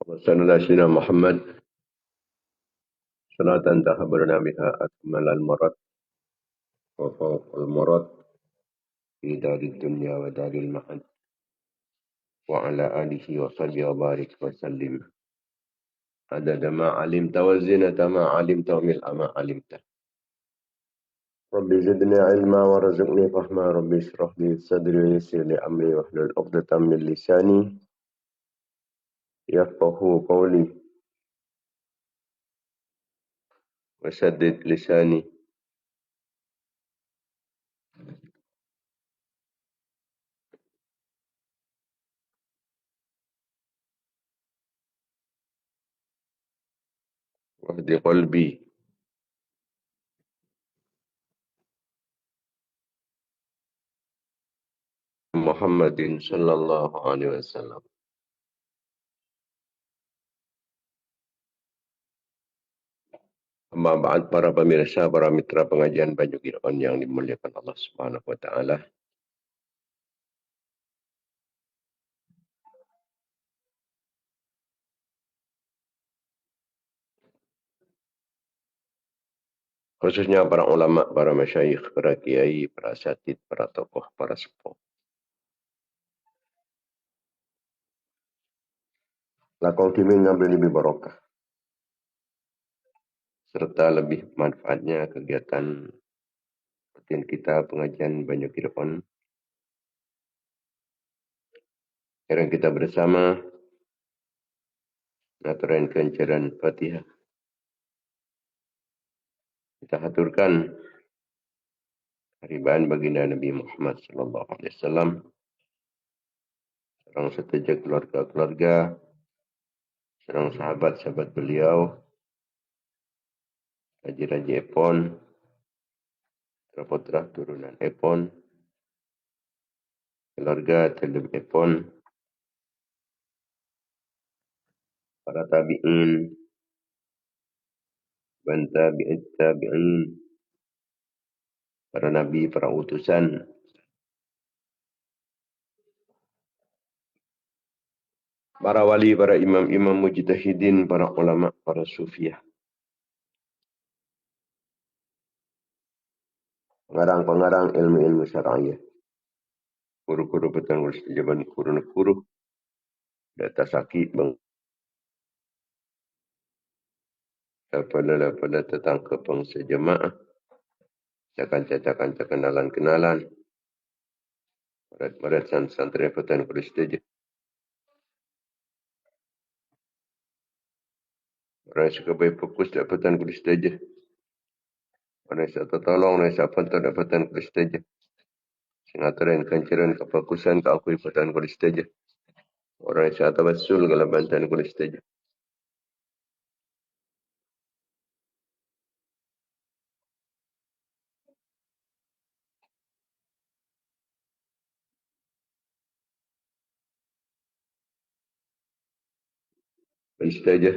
وصلى على سيدنا محمد صلاة تخبرنا بها أكمل المرض وفوق المرض في دار الدنيا ودار المعاد وعلى آله وصحبه وبارك وسلم عدد ما علمت وزنة ما علمت وملء ما علمت. ربي زدني علما ورزقني فهما. ربي اشرح لي صدري ويسر لي أمري واحلل عقدة من لساني يفقهوا قولي وسدد لساني. واهد قلبي. محمد صلى الله عليه وسلم. Amma ba'd, para pemirsa, para mitra pengajian Banyu Qir'an yang dimuliakan Allah Subhanahu wa taala. Khususnya para ulama, para masyayikh, para kiai, para asatid, para tokoh, para sepuh. Lakau kimi ngambil lebih barokah. Serta lebih manfaatnya kegiatan rutin kita pengajian Banyu Qir'an. Sekarang kita bersama naturan kencaran Fatihah. Kita haturkan haribaan baginda Nabi Muhammad sallallahu alaihi wasallam. Serang setuju keluarga-keluarga, serang sahabat-sahabat beliau, raja-raja Epon, putra turunan Epon, keluarga teluk Epon, para tabi'in, tabi'in, para nabi, para utusan, para wali, para imam-imam mujtahidin, para ulama, para sufiah, pengarang-pengarang ilmu-ilmu syar'iyah, guru-guru petang jaban guru-guru, data sakit bang, pada tentang kepengsa jemaah, cakan-cakan kenalan-kenalan, marat santri petang kulisteja, orang suka baik fokus dapatan kulisteja, orang saya tertolong, orang saya pantau dapatan kulisteja. Singaturan kancaran kefokusan keakui patan kulisteja. Orang saya tabasul kalau bantan kulisteja. Kulisteja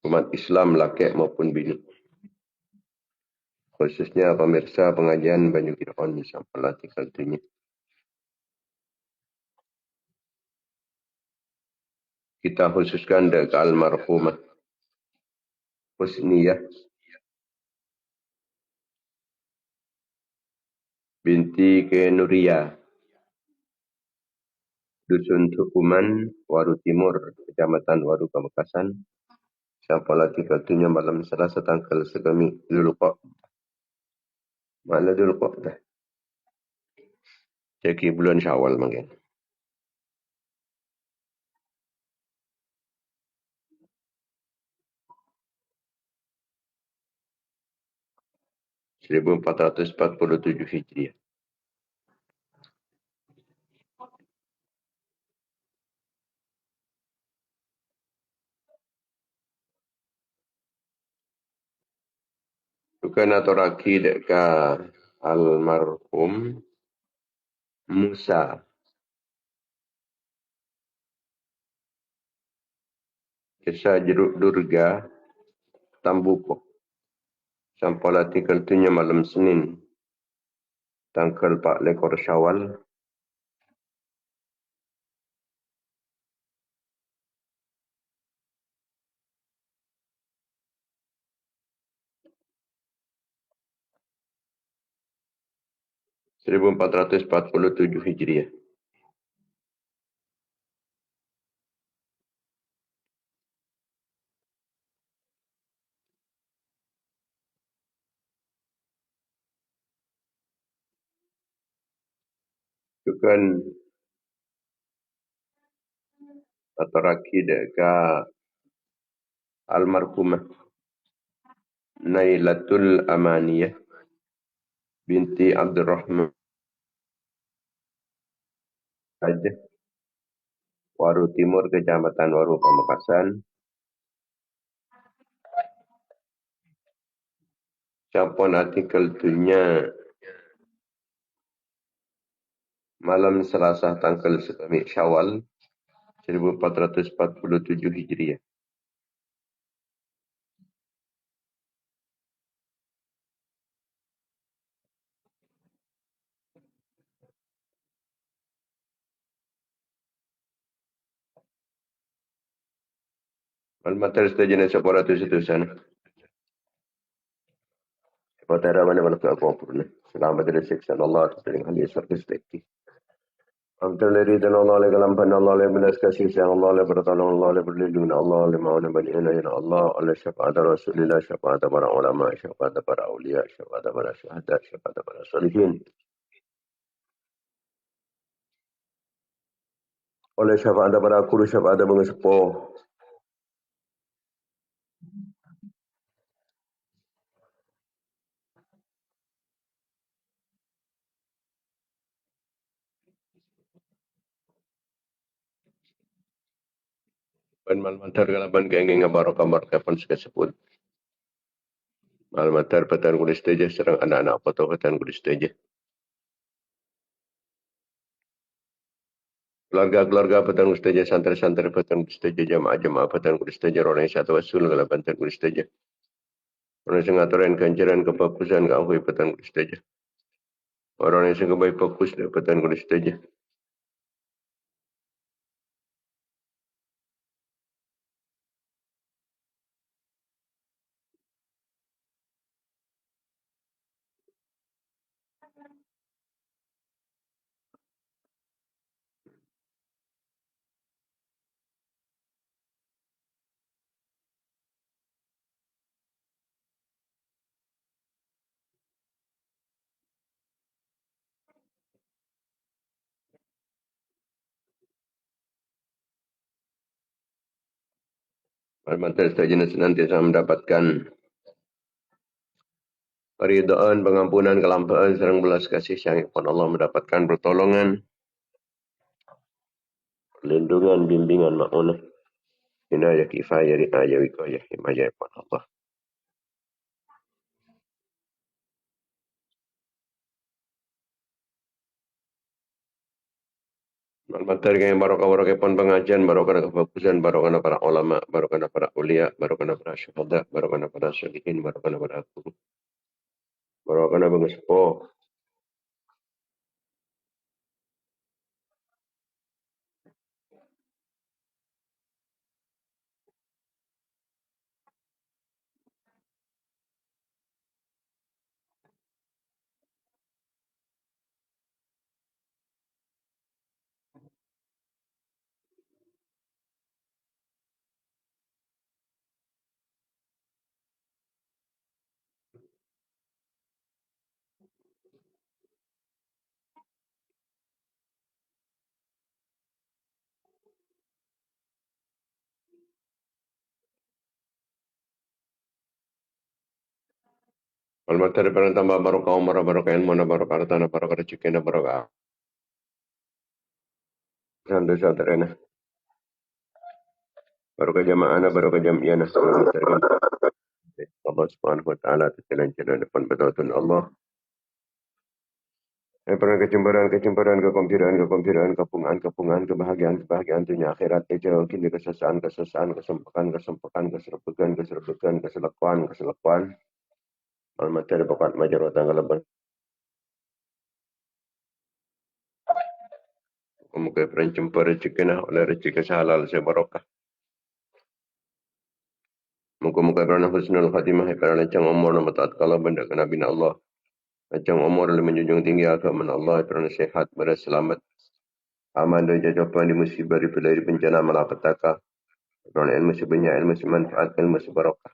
umat Islam laki maupun bini. Khususnya pemirsa pengajian Banyu Qir'an sampai latih kaltunya. Kita khususkan dekat almarhumah Husniyah binti ke Nuria, Dusun Tukuman, Waru Timur, Kecamatan Waru, Pamekasan. Sampai latih kaltunya malam Selasa tanggal segami Zulqa. Mana Zulqa dah? Jadi bulan Syawal mungkin. 1447 Hijriah. Bukan atau raki dekat almarhum Musa. Kisah Jeruk Durga, Tambuko. Sampai latih kaltunya malam Senin. Tanggal 4 lekor Syawal. 1447 Hijriah. Itu kan atarakid ka almarhumah Nailatul Amaniyah binti Abdurrahman aja Waru Timur Kecamatan Waru Pamekasan. Capon artikel tunya malam Selasa tanggal 1 Syawal 1447 Hijriah. Al-Matar setajana separatus itu sana. Sepatara mana mana ke aku purna. Selamat dari siksa Allah sering ahli surga sedekti. Amtal dari dan Allah le kalam pan Allah le belas kasih sayang Allah le bertolong Allah le berlindung Allah le mauna bani ina Allah oleh syafaat Rasulullah syafaat para ulama syafaat para aulia syafaat para syuhada syafaat para salihin. Oleh syafaat para guru syafaat bangsa sepuh. Pan malmatar kalaban kenging barokah barokah pun sekeseput. Malmatar patan kulis teja serang anak-anak foto patan kulis teja. Keluarga-keluarga patan kulis teja santri-santri patan kulis teja jamaah-jamaah patan kulis teja orang satu wasul kalaban patan kulis teja. Orang yang ngaturan kancaran kebagusan keangkui patan kulis teja. Orang yang sebaik fokus patan kulis teja. Malmatar teja senantiasa mendapatkan keridhaan, pengampunan, kelampaan, serang belas kasih sayang kepada Allah, mendapatkan pertolongan, perlindungan, bimbingan, ma'unah, inayah, kifayah, riayah, wikayah, himayah kepada Allah. Materi yang barokah pun pengajian, barokah kebagusan, barokah para ulama, barokah para ulia, barokah para syuhada, barokah para syalihin, barokah para guru, barokah bagi sepuh. Materi para tambah barokah umar, barokah ilmu, barokah tanah, barokah rezeki, barokah dosa terena, barokah jamaah, barokah jamiah, Allah Subhanahu wa taala jalan-jalan depan betul Allah. Pernah kecemburuan, kepungan, kebahagiaan dunia akhirat, kini kesesaan, keserbukan, keselekuan, al-materi bakat majar watang kalaban. Muka perencempa rezeki oleh rezeki halal sebarokah. Muka-muka berana husnul khatimah, kerana cang umur nama taat kala benda kena bina Allah. Macam umur lebih menjunjung tinggi agama Allah kerana sehat berselamat. Aman dan jajapan di musibah di bencana malapetaka. Kerana ilmu sebanyak, ilmu semanfaat, ilmu sebarokah.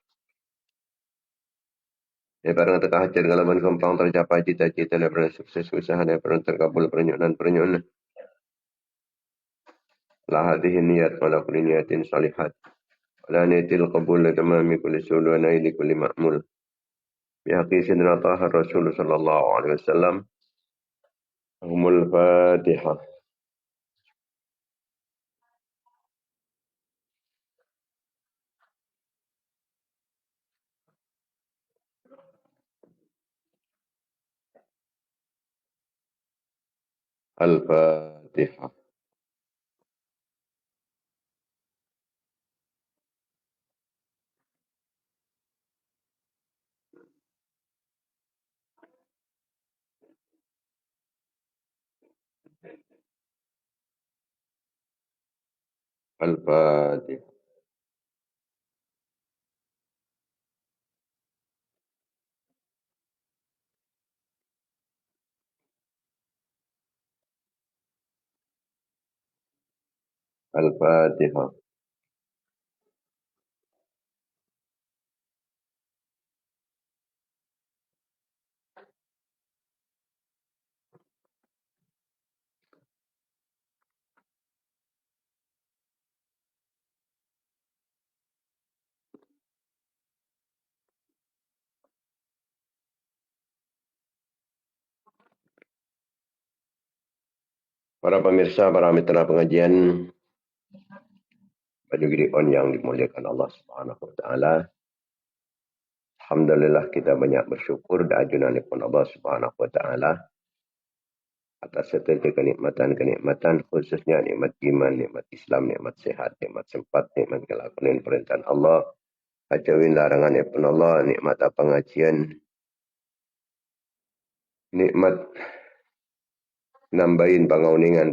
Daripada teka hajat galaban kempang tercapai cita-cita daripada sukses usaha daripada terkabul perenyonan. La hadhihi niyat wa la kulli niyatin salihat. Wa la niyatil qabul tamami kulli su'ud wa naili kulli ma'mul. Bihaqi sidna taha Rasul sallallahu alaihi wasallam. Humul Fatihah. Al-Fatihah. Al-Fatihah. Al-Fatihah. Para pemirsa, para mitra pengajian, baju Gideon yang dimuliakan Allah Subhanahu wa taala. Alhamdulillah kita banyak bersyukur dan ajunan kepada Allah Subhanahu wa taala atas setiap kenikmatan khususnya nikmat iman, nikmat Islam, nikmat sehat, nikmat sempat, nikmat kelakuan perintah Allah, hajawin larangan kepada Allah, nikmat pengajian, nikmat nambahin panguningan,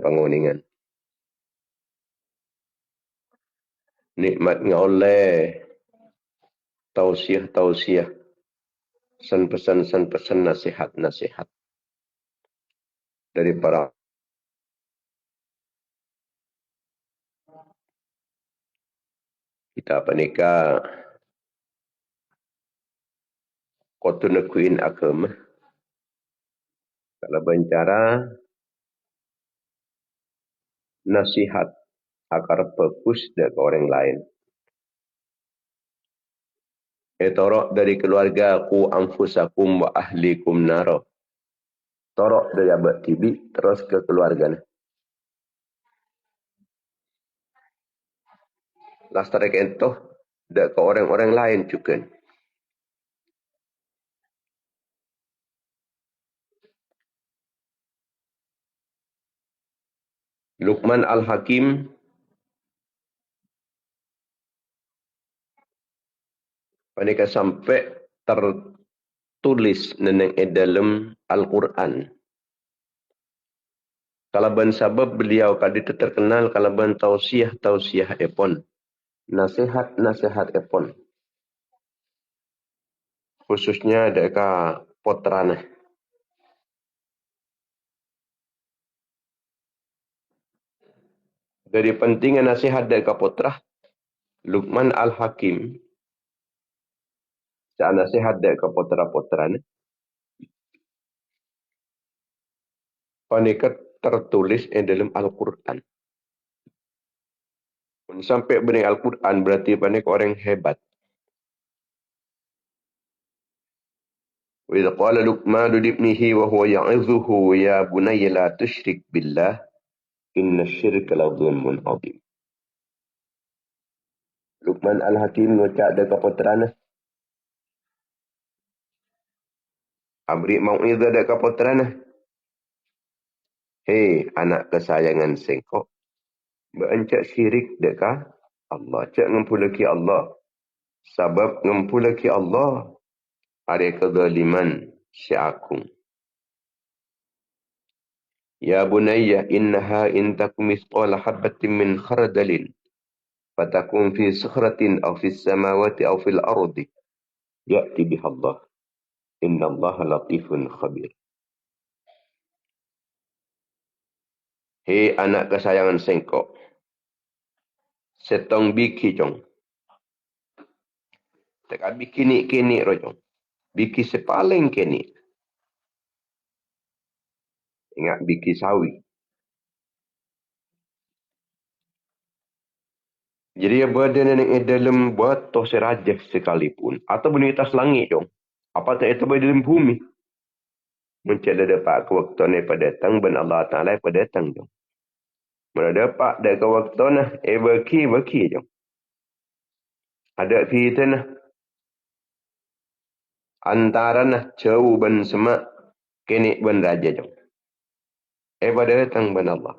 nikmat ngoleh tausiah, san pesan nasihat dari para kita penikah kotunekuin agama kalau bicara nasihat agar fokus dari orang lain. Torok dari keluarga ku anfusakum wa ahlikum naro. Torok dari abad tibi terus ke keluarga. Lastara kentoh dak ke orang-orang lain juga. Luqman Al-Hakim panika sampai tertulis neneng dalam Al-Quran. Kalaban sabab beliau kali terkenal kalaban tausiah epon. Nasihat epon. Khususnya deka potrana. Dari pentingnya nasihat deka potrah, Luqman Al-Hakim, sa nasihat deka potra-potrana, panika tertulis dalam Al-Quran. Sampai benih Al-Quran berarti panika orang hebat. وإذ قال لقمان لابنه وهو يعظه يا بني لا تشرك بالله إن الشرك لظلم عظيم. Luqman Al-Hakim ngucap dekat putrana. Abri mau'izah dekat putrana. Hei anak kesayangan sengkok. Berencak syirik dekat Allah. Cak ngempulaki Allah. Sebab ngempulaki Allah ada kezaliman syi'akum. Ya bunayya innaha intakum mithqala habbatin min khardalin fatakun fi sukhratin aw fi samawati aw fil ardi ya'ti biha Allah innallaha latifun khabir. Hei anak kesayangan sengkok. Setong biki jong. Teka biki ni kini rojong. Biki sepaling kini. Ingat biki sawi. Jadi ia berada dalam batu serajah sekalipun. Atau benda atas langit jong. Apa tak itu berada dalam bumi. Mencari dapat ke waktu ni pada datang. Ben Allah Ta'ala pada datang jong. Mana dapat dah ke waktu nah. Baki jong. Ada kita nah. Antara nah. Jauh ben semak. Kini ben raja jong. Pada datang ben Allah.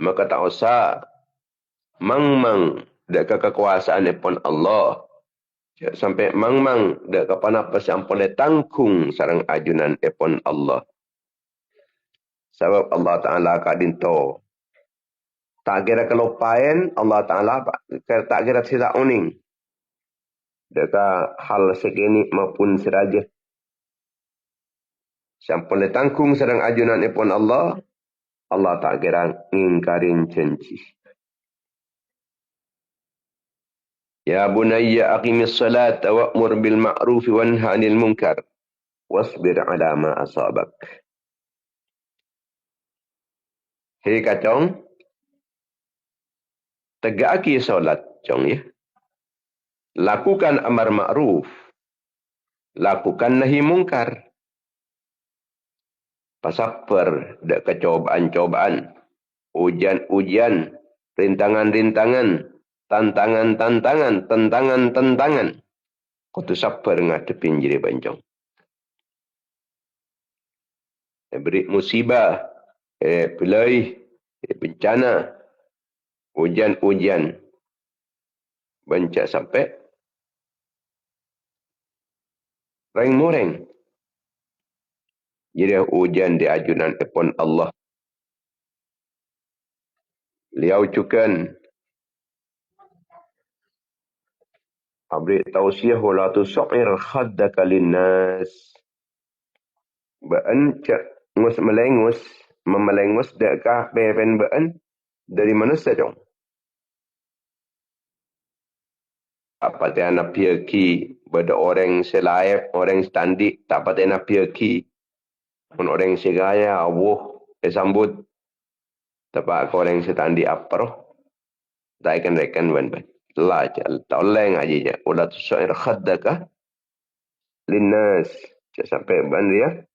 Maka tak usah mang dekat kekuasaan pun Allah. Sampai mang dekat apa sampai tangkung sarang ajunan pun Allah. Sebab Allah Ta'ala kadinto. Tak kira kelupain Allah Ta'ala tak kira silap uning. Dekat hal segini maupun seraja. Sampai tangkung sarang ajunan pun Allah. Allah tak kira ngingkarin janji. Ya bunayya aqimis salata wa'mur bil ma'ruf wanha 'anil munkar wasbir 'ala ma asabak. Hei kacong, tegaki solat cong ya. Lakukan amar ma'ruf, lakukan nahi mungkar. Pasaper dak kecobaan-cobaan, ujian-ujian, rintangan-rintangan, tantangan-tantangan. Kutu saper ngadepin jadi bancong. Beri musibah, pelai, bencana, ujian-ujian. Bancak sampai reng-moreng. Jadi ujian di ajunan epon Allah. Liau cukan. Abri tausiah wala tusair khaddaka linnas. Baan cak ngus melengus. Memelengus dekkah beven baan. Dari mana sedong? Apa dia nak piaki. Bada orang selaip. Orang standik. Tak patut nak piaki. Pun orang segaya. Awuh. Sambut. Tapak orang setandi apa. Tak ikan rekan ban-ban. La jal toleng aja je. Wala tusair khaddaka linnas. Sampai ban dia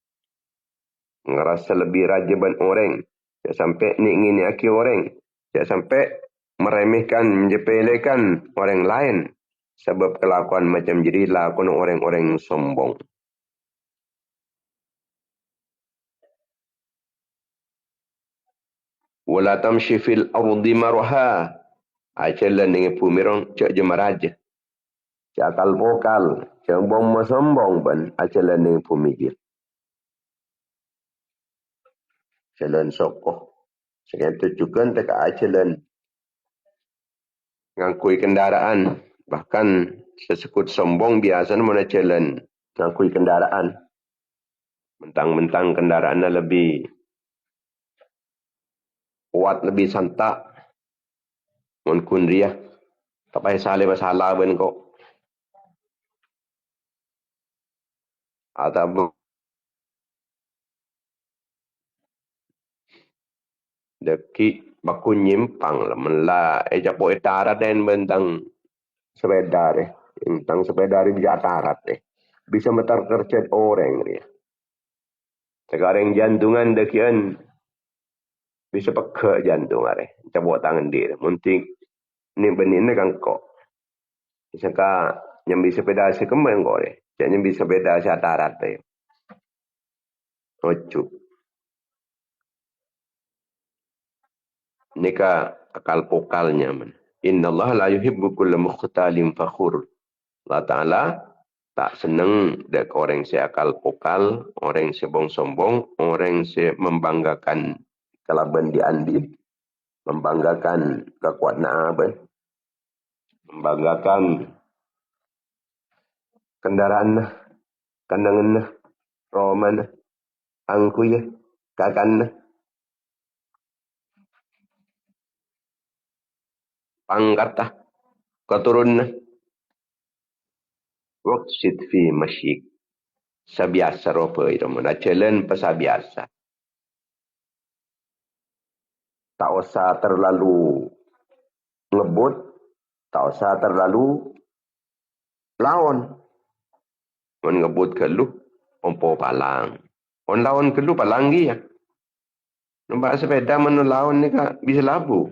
ngerasa lebih raja ban orang. Sampai ingin aki orang. Sampai meremehkan, menjepelekan orang lain. Sebab kelakuan macam jadi lakon orang-orang sombong. Wala tamshi fil ardi marha. Ajalan dengan pumirong cak jemaraja. Cakal vokal. Sombong sombong ban. Ajalan dengan pumigil. Jalan sokoh. Sekian itu juga tak ajalan. Ngangkui kendaraan. Bahkan sesekut sombong biasa mana jalan. Ngangkui kendaraan. Mentang-mentang kendaraannya lebih kuat, lebih santak. Mungkin dia. Tak payah salah masalah pun kok. Atau deki baku nyimpang lah. Melah. Japo etarat dan bentang sepeda deh. Bentang sepeda di atarat deh. Bisa metar kerja orang dia. Sekarang jantungan dekian. Bisa peka jantung deh. Coba tangan dia. Mungkin ni benih ni kan kok. Misalkan nyambi sepeda sekembang kok deh. Jangan nyambi sepeda atarat deh. Ocup. Nika akal pokalnya. Inna Allah la yuhibbu kulla mukhtalin fakhur. Allah Ta'ala tak senang dek orang si akal pokal, orang si sombong, orang si membanggakan kelaban di andi, membanggakan kekuatan aban, membanggakan kendaraan, kandangan, roman, angkuy. Kakan pangkatah keturun waksit fi masyik. Sabiasa ropa itu mana jalan pesabiasa. Tak usah terlalu ngebut, tak usah terlalu lawan. On ngebut ke lu, ompo palang. On lawan ke lu palang dia. Nampak sepeda mana lawan ni kak bisa labu.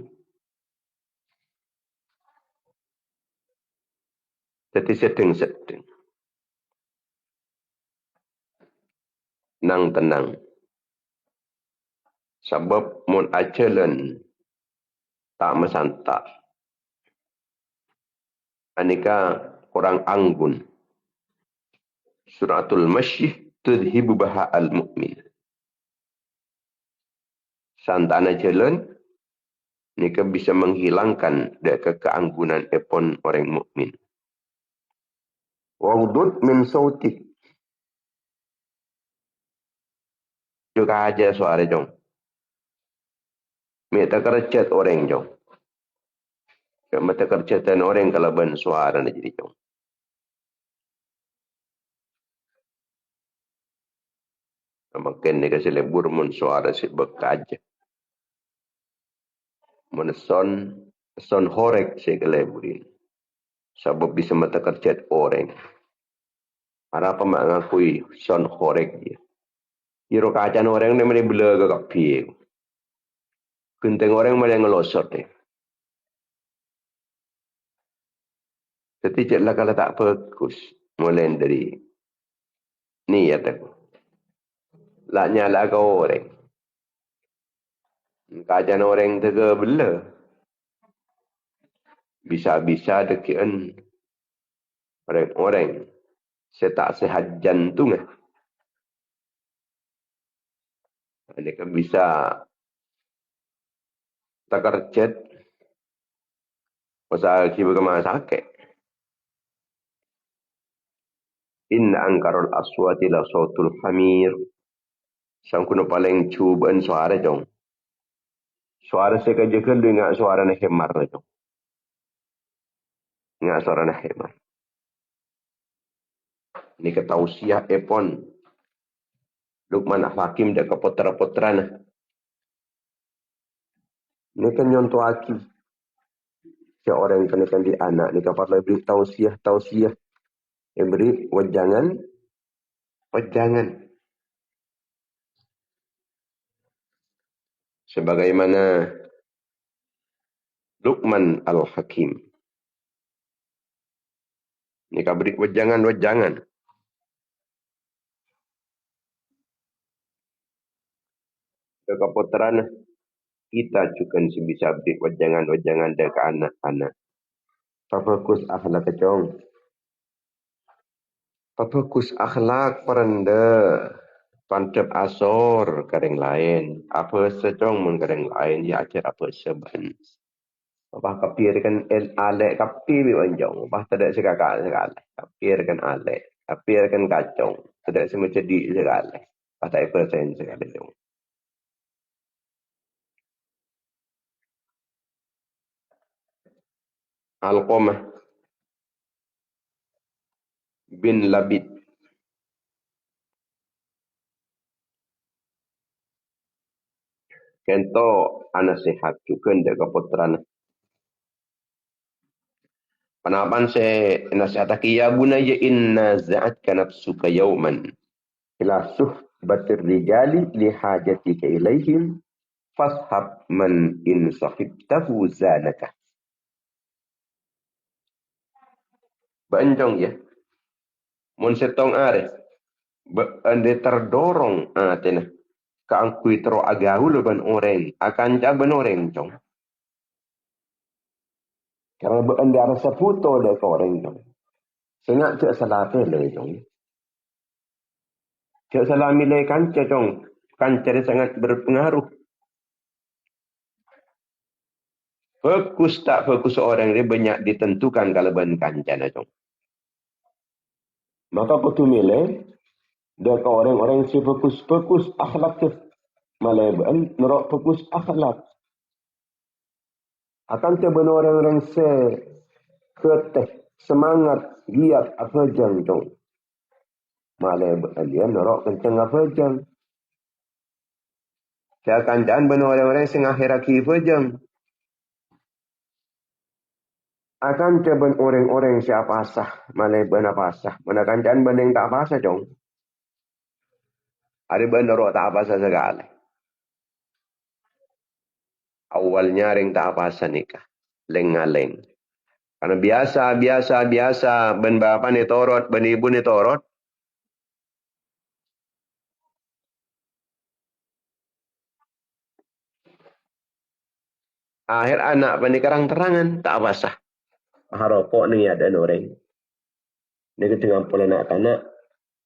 Jadi sedeng-sedeng. Nang tenang. Sebab mun ajalan tak mesantak. Anika orang anggun. Suratul masyih tudhibu baha al-mu'min. Santana jalan, nika bisa menghilangkan dari keanggunan epon orang mukmin. Wawdud min sautik. Juga aja suara jong. Meta kerjat orang jong. Meta kerjatan orang kalau ben suara na jadi jong. Makin ni kasi lebur mun suara si bekaja. Mun son horek si keleburin. Sebab bisa mata kerjat orang. Apa mengakui son horek dia. Iro kacan orang ni mana bela ke kapi. Kenteng orang mana ngelosot ni. Jadi lah kalau tak fokus. Mulai dari niat aku. Lah nyala ke orang. Kacan orang tu ke bela. Bisa-bisa dekian orang-orang. Saya tak sehat jantung. Ini kan bisa tak kerjat. Pasal kiba kemana sakit. Inna angkarul aswati la sautul hamir. Sangkuna paling cubaan suara jong. Suara saya kerja ke dengan suara nak hemar jong. Dengan suara nak hemar. Ini ketausiah epon. Lukman Hakim dah ke potra-potra nah. Ini kan nyontoh aki. Seorang yang kena di anak. Ini kapal beri tausiah. Yang beri wajangan. Sebagaimana Luqman Al-Hakim. Ini kan beri wajangan. Keputaran kita juga bisa beri wajangan dekat anak-anak. Fokus akhlak kecong. Fokus akhlak peranda. Pantep asor kering lain. Apa secong mun kering lain. Ya ajar apa seban. Apa kapir kan alek kapir wanjong. Apa tidak sekakak sekali. Kapir kan alek. Kapir kan kacong. Tidak semua cedik sekali. Pasal persen sekali. Alqamah bin Labid. Kento nasihat juga dekat putrana. Panapan saya nasihat ya bunayya inna za'atka nafsuka yawman ila suhbatir rijali li hajatika ilaihim fashab man in sahibtahu zanaka. Banjong ya. Mun setong are. Ande terdorong atena. Kaangkui tero agaul ban orang. Akan jaban orang jong. Karena ande rasa puto dah ke orang jong. Sengat cak salah pele jong. Cak salah milih kanca jong. Kanca dia sangat berpengaruh. Fokus tak fokus orang dia banyak ditentukan kalau ban kanca jong. Maka aku tu milih dia ke orang-orang yang fokus akhlak tu Malai ben nerok fokus akhlak. Akan coba orang-orang keteh semangat giat apa jang dong. Malai ben dia nerok kencang apa jang. Saya kandaan ben orang-orang sing akhiraki apa jang. Akan coba orang-orang siapa sah. Malai ben apa sah. Mana kandaan ben yang tak apa sah dong. Ada ben nerok tak apa sah segala. Awalnya ring tak apa sah nikah. Leng-ngaleng. Karena biasa, ben bapak ni torot, ben ibu ni torot. Akhir anak ben kerang-terangan, tak apa sah. Harapok ni ada orang. Ni ketinggalan pola nak anak,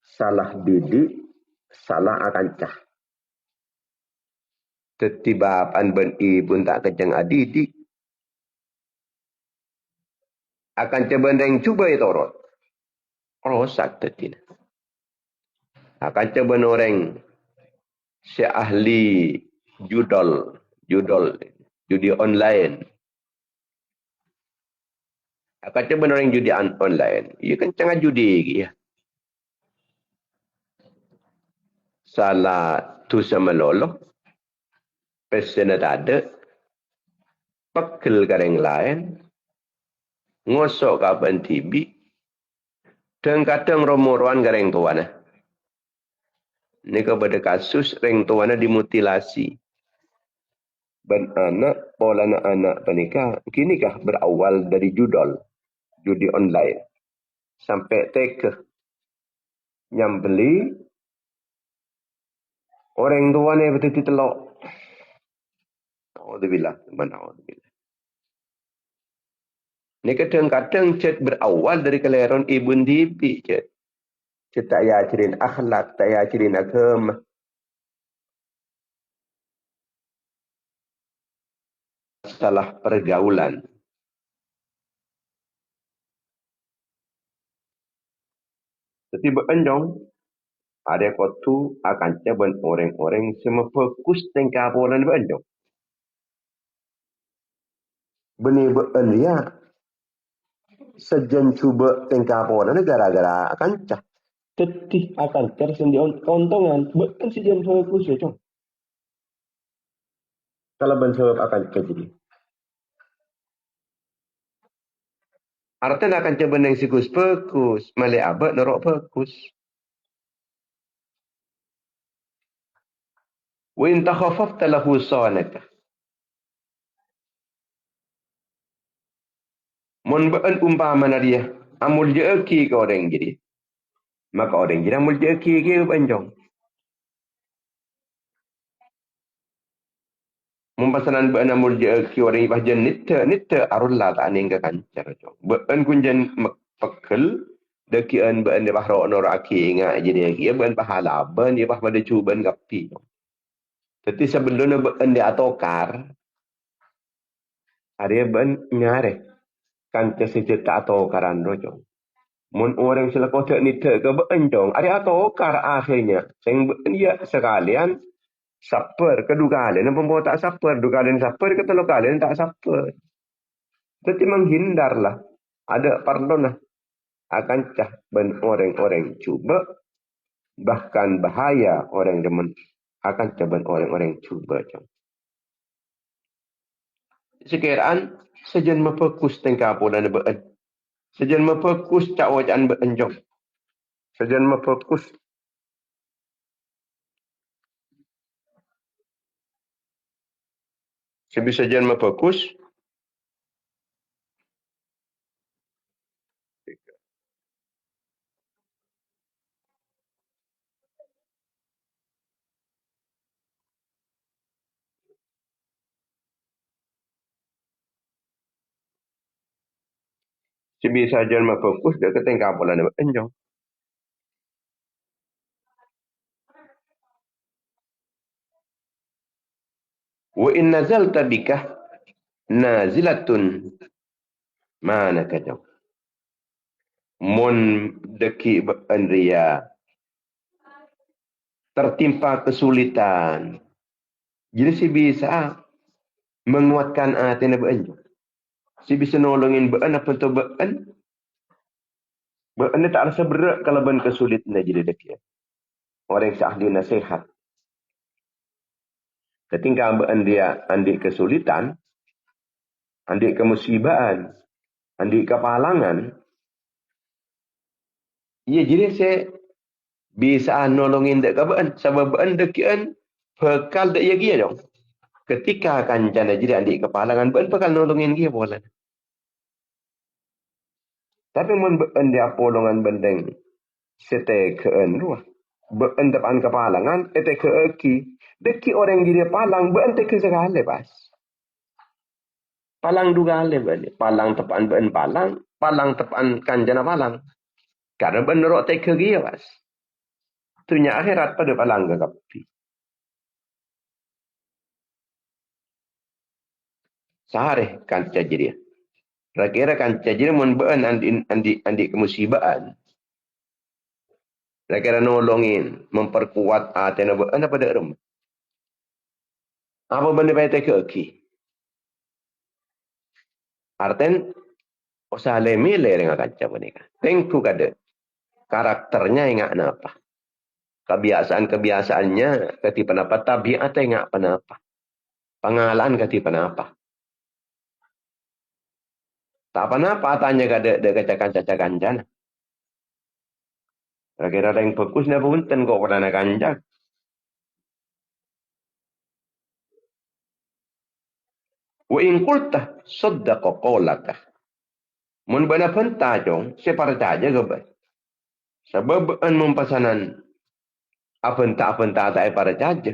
salah didik, salah akan cah. Tetibapan ben ibu tak kejang adidik. Akan cebendeng cuba itu torot. Rosak tetina. Akan coba orang si ahli judi online. Akan coba orang judi online. Ia kan jangan judi ya. Salah tu sama lolo. Pesen ada. Pekel kareng lain. Ngosok kapan tibi. Dan kadang romoruan kareng tuan. Ini kepada kasus reng tuan dimutilasi. Ben anak, pola anak penikah. Kinikah berawal dari judi online. Sampai teke. Yang beli. Orang tuan betul-betul telok. Alhamdulillah. Alhamdulillah. Ini kadang-kadang cet berawal dari kelahiran ibu dibi cet. Cet tak yakirin akhlak, tak yakirin agama. Salah pergaulan. Jadi berenjong. Ada kotu akan caban orang-orang semua fokus tengkap orang berenjong. Benih berenjong. Sejen cuba tengkap orang gara-gara akan cah. Tetih akan tersendiri keuntungan. Bukan sejen fokus ya cong. Kalau bersebab akan kejadi. Artinya akan coba yang sikus fokus. Malai abad norok fokus. Wa in takhafafta lahu sanaka. Mun ba'an umpama dia. Amul jeaki ke orang jadi. Maka orang jadi amul jeaki ke banjong. Mumpasanan ba'an amul jeaki orang ibah jen nita arullah tak aning ke kancar. Ba'an kunjan pekel. Dakian ba'an dia bahra nor aki ingat jadi lagi. Ba'an pahala. Ba'an dia bah pada cuban kapi. Tapi sebelumnya ba'an dia atokar. Ada ba'an nyare. Kan kesejata atokaran rojong. Mun orang selaku tak ni tak ke berencong. Ada atokar akhirnya. Sehingga dia sekalian saper kedua kalian. Pembawa tak saper. Dua kalian saper ketiga kalian tak saper. Jadi menghindarlah. Ada pardon lah. Akan cah ben orang-orang cuba. Bahkan bahaya orang demen. Akan cah ben orang-orang cuba. Sekiraan sejen memfokus tengkap dan berencong. Sejen memfokus cak wajaan berencong. Sejen memfokus. Sebisa sejen memfokus. Sebisa sejen memfokus. Dia kata tengkap dan berencong. Wa in nazalta bika nazilatun mana kajau. Mun deki beandria tertimpa kesulitan. Jadi si bisa menguatkan hati na bean. Si bisa nolongin bean apa tu bean. Bean ni tak rasa berat kalau bean kesulitan na jadi dekia. Orang yang ahli nasihat. Ketika bean dia andik kesulitan, andik kemusibaan, andik kepalangan, iya jadi saya bisa nolongin dek bean. Sebab bean dekian bekal dek ya dia dong. Ketika kancana jadi andik kepalangan, bean bekal nolongin dia boleh. Tapi mun bean dia polongan bendeng sete keen ruah. Bean depan kepalangan, ete ke eki. Deki orang gini palang, bean te ke segala pas. Palang duga ale balik. Palang tepan bean palang, palang tepan kanjana palang. Karena bean rok te ke dia pas. Tunya akhirat pada palang ke kapi. Sehari kanca jadi. Kira-kira kanca jadi mun bean andi kemusibaan. Kira-kira nolongin, memperkuat atena bean apa dak rum. Apa benda baik te ke eki. Arten usah lemile dengan kanca menika. Tengku kada karakternya ingat apa. Kebiasaan-kebiasaannya ketipan apa. Tabiatnya ingat apa. Pengalaman ketipan apa. Tak apa-apa tanya kada kacakan-cacakan. Kira-kira ada yang fokus na punten kok pada nak kanjak. Wa in qulta saddaqa qawlaka. Mun bana penta jong separtaja gaban. Sebab an mempasanan apenta tak para caja.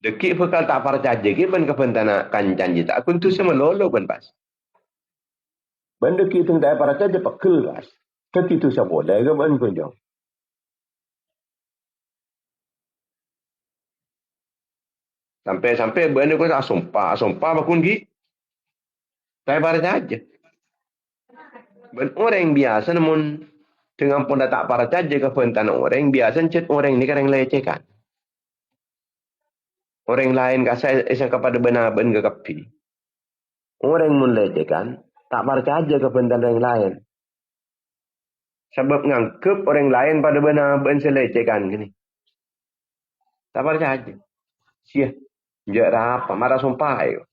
Deki bekal tak para caja ki ban kapentana kancan jita. Akun tu sama lolo ban pas. Ban deki tung tak para caja pakil pas. Kaki tu sa boleh gaban kun jong. Sampai benda ko sumpah bakun gi. Tak para caja. Ben orang biasa namun dengan pun tak para caja kapentana orang biasa cet orang ni kadang lecehkan. Orang lain kasih isang kepada benar ben ke kapi. Orang mulai kan tak percaya kepada orang lain. Sebab ngangkep orang lain pada benar ben selecehkan gini. Tak percaya. Sia. Jara apa? Marah sumpah ayo.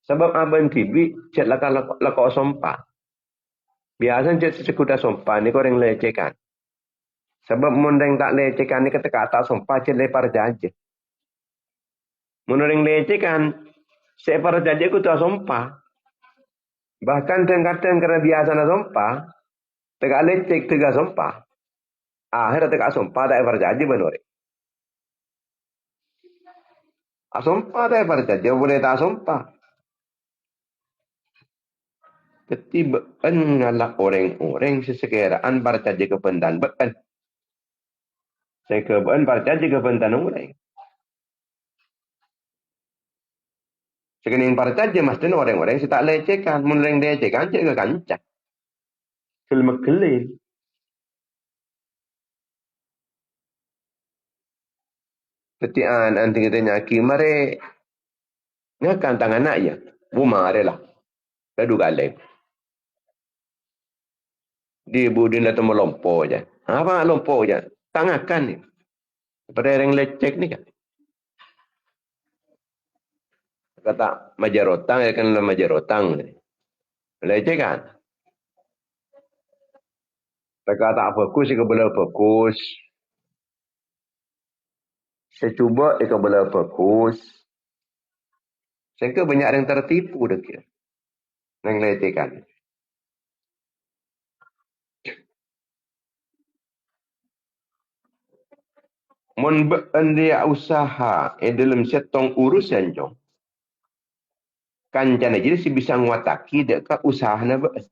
Sebab aban tibi cet laka sumpah. Biasa cet sekuda sumpah ni orang lecehkan. Sebab mundeng tak lecehkan ni kata sumpah cet lepar jaje. Mun orang lecehkan separ jaje ku tak sumpah. Bahkan kadang karena biasa na sumpah, tegak lecek tegak sumpah. Akhirnya tegak sumpah tak berjanji benar. Sumpah tak berjanji boleh tak sumpah. Ketibaan ngalak orang-orang sesekiraan berjanji kepentan bekan. Sekebaan berjanji kepentan orang. Sekening berjanji mesti orang-orang si tak lecehkan, mun lecehkan cek ke kancak. Kelmekelin. Ketian anti kita nyaki mare ngakan tangan nak ya. Buma adalah. Kadu galeng. Di budin lah temu lompo je. Apa lompo je? Tangakan ni. Pada yang lecek ni kan. Kata majarotang ya kan majarotang. Lecek kan. Mereka tak fokus, dia boleh fokus. Saya cuba, dia boleh fokus. Saya kira banyak yang tertipu dekat. Yang lecehkan. Mun dia usaha dalam setong urusan jong. Kancana jadi si bisa nguataki dekat usaha na beun.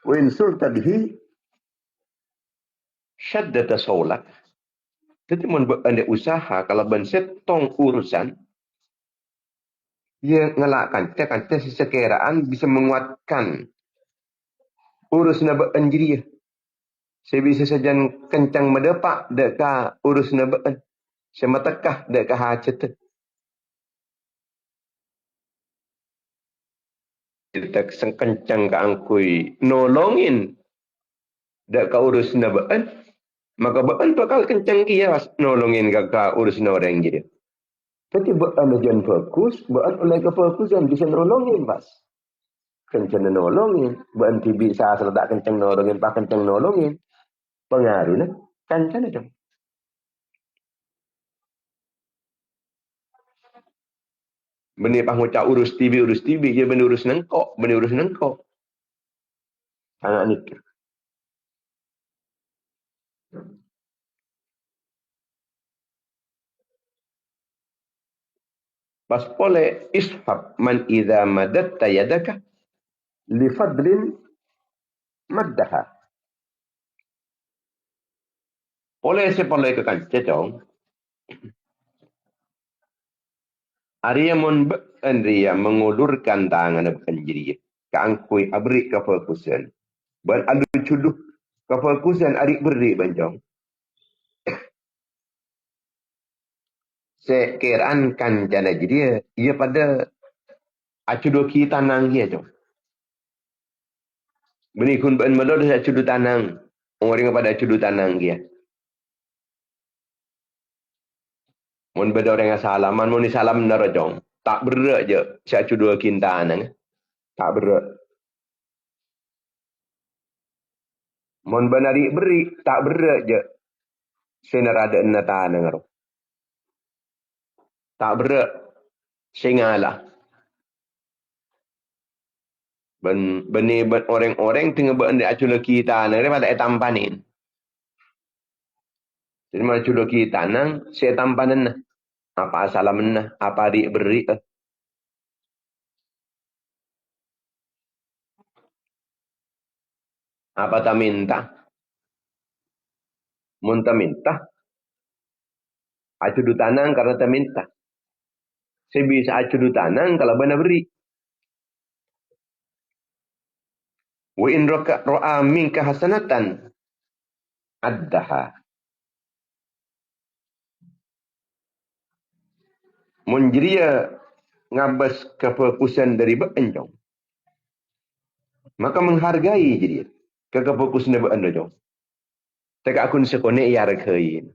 Wa in sulta bihi syaddata saulak. Jadi mun dia usaha kalau ben setong urusan dia ngelak kanta sesekiraan bisa menguatkan urus na beun jadi. Saya bisa saja kencang mendepak dekat urus na beun. Sama tekah dek hajat. Kita kencang ke angkui nolongin dek ka urus na baan. Maka baan bakal kencang kia nolongin ka urus na orang jadi. Tapi baan ajan fokus, baan oleh ke fokus yang bisa nolongin pas. Kencang nolongin, baan tibi saya tak kencang nolongin, pak kencang nolongin. Pengaruhnya kencang aja. Benih pangucap urus TV, dia benih urus nengkok. Anak nikah. Pas pole ishab man idza madatta yadaka li fadlin maddaha. Pole ke kancetong. Arya mon Andrea mengulurkan tangan penjiri. Keangkui abri ke fokusan. Ban alu cuduh ke fokusan arik beri banjong. Sekiraan kancana jadi ia pada acudo kita nang dia jong. Beni kun ban melod acudo tanang. Orang pada acudo tanang dia. Mun beda orang yang salaman, mun ni salam narajong. Tak berat je. Saya acudo kita nang. Tak berat. Mun benari beri, tak berat je. Saya ada nata nang. Tak berat. Singalah. Beni orang-orang tengah benda acula kita nang daripada tampanin. Jadi mana acula kita nang saya tampanin nah. Apa salam nah, apa ri beri. Apa tak minta? Mun tak minta. Acudu tanang karena tak minta. Saya bisa acudu tanang kalau benar beri. Wa in ra'a minka hasanatan addaha. Mun jiria ngabas kefokusan dari beanjong. Maka menghargai jiria. Kefokusan dari beanjong. Taka akun sekone iya rekain.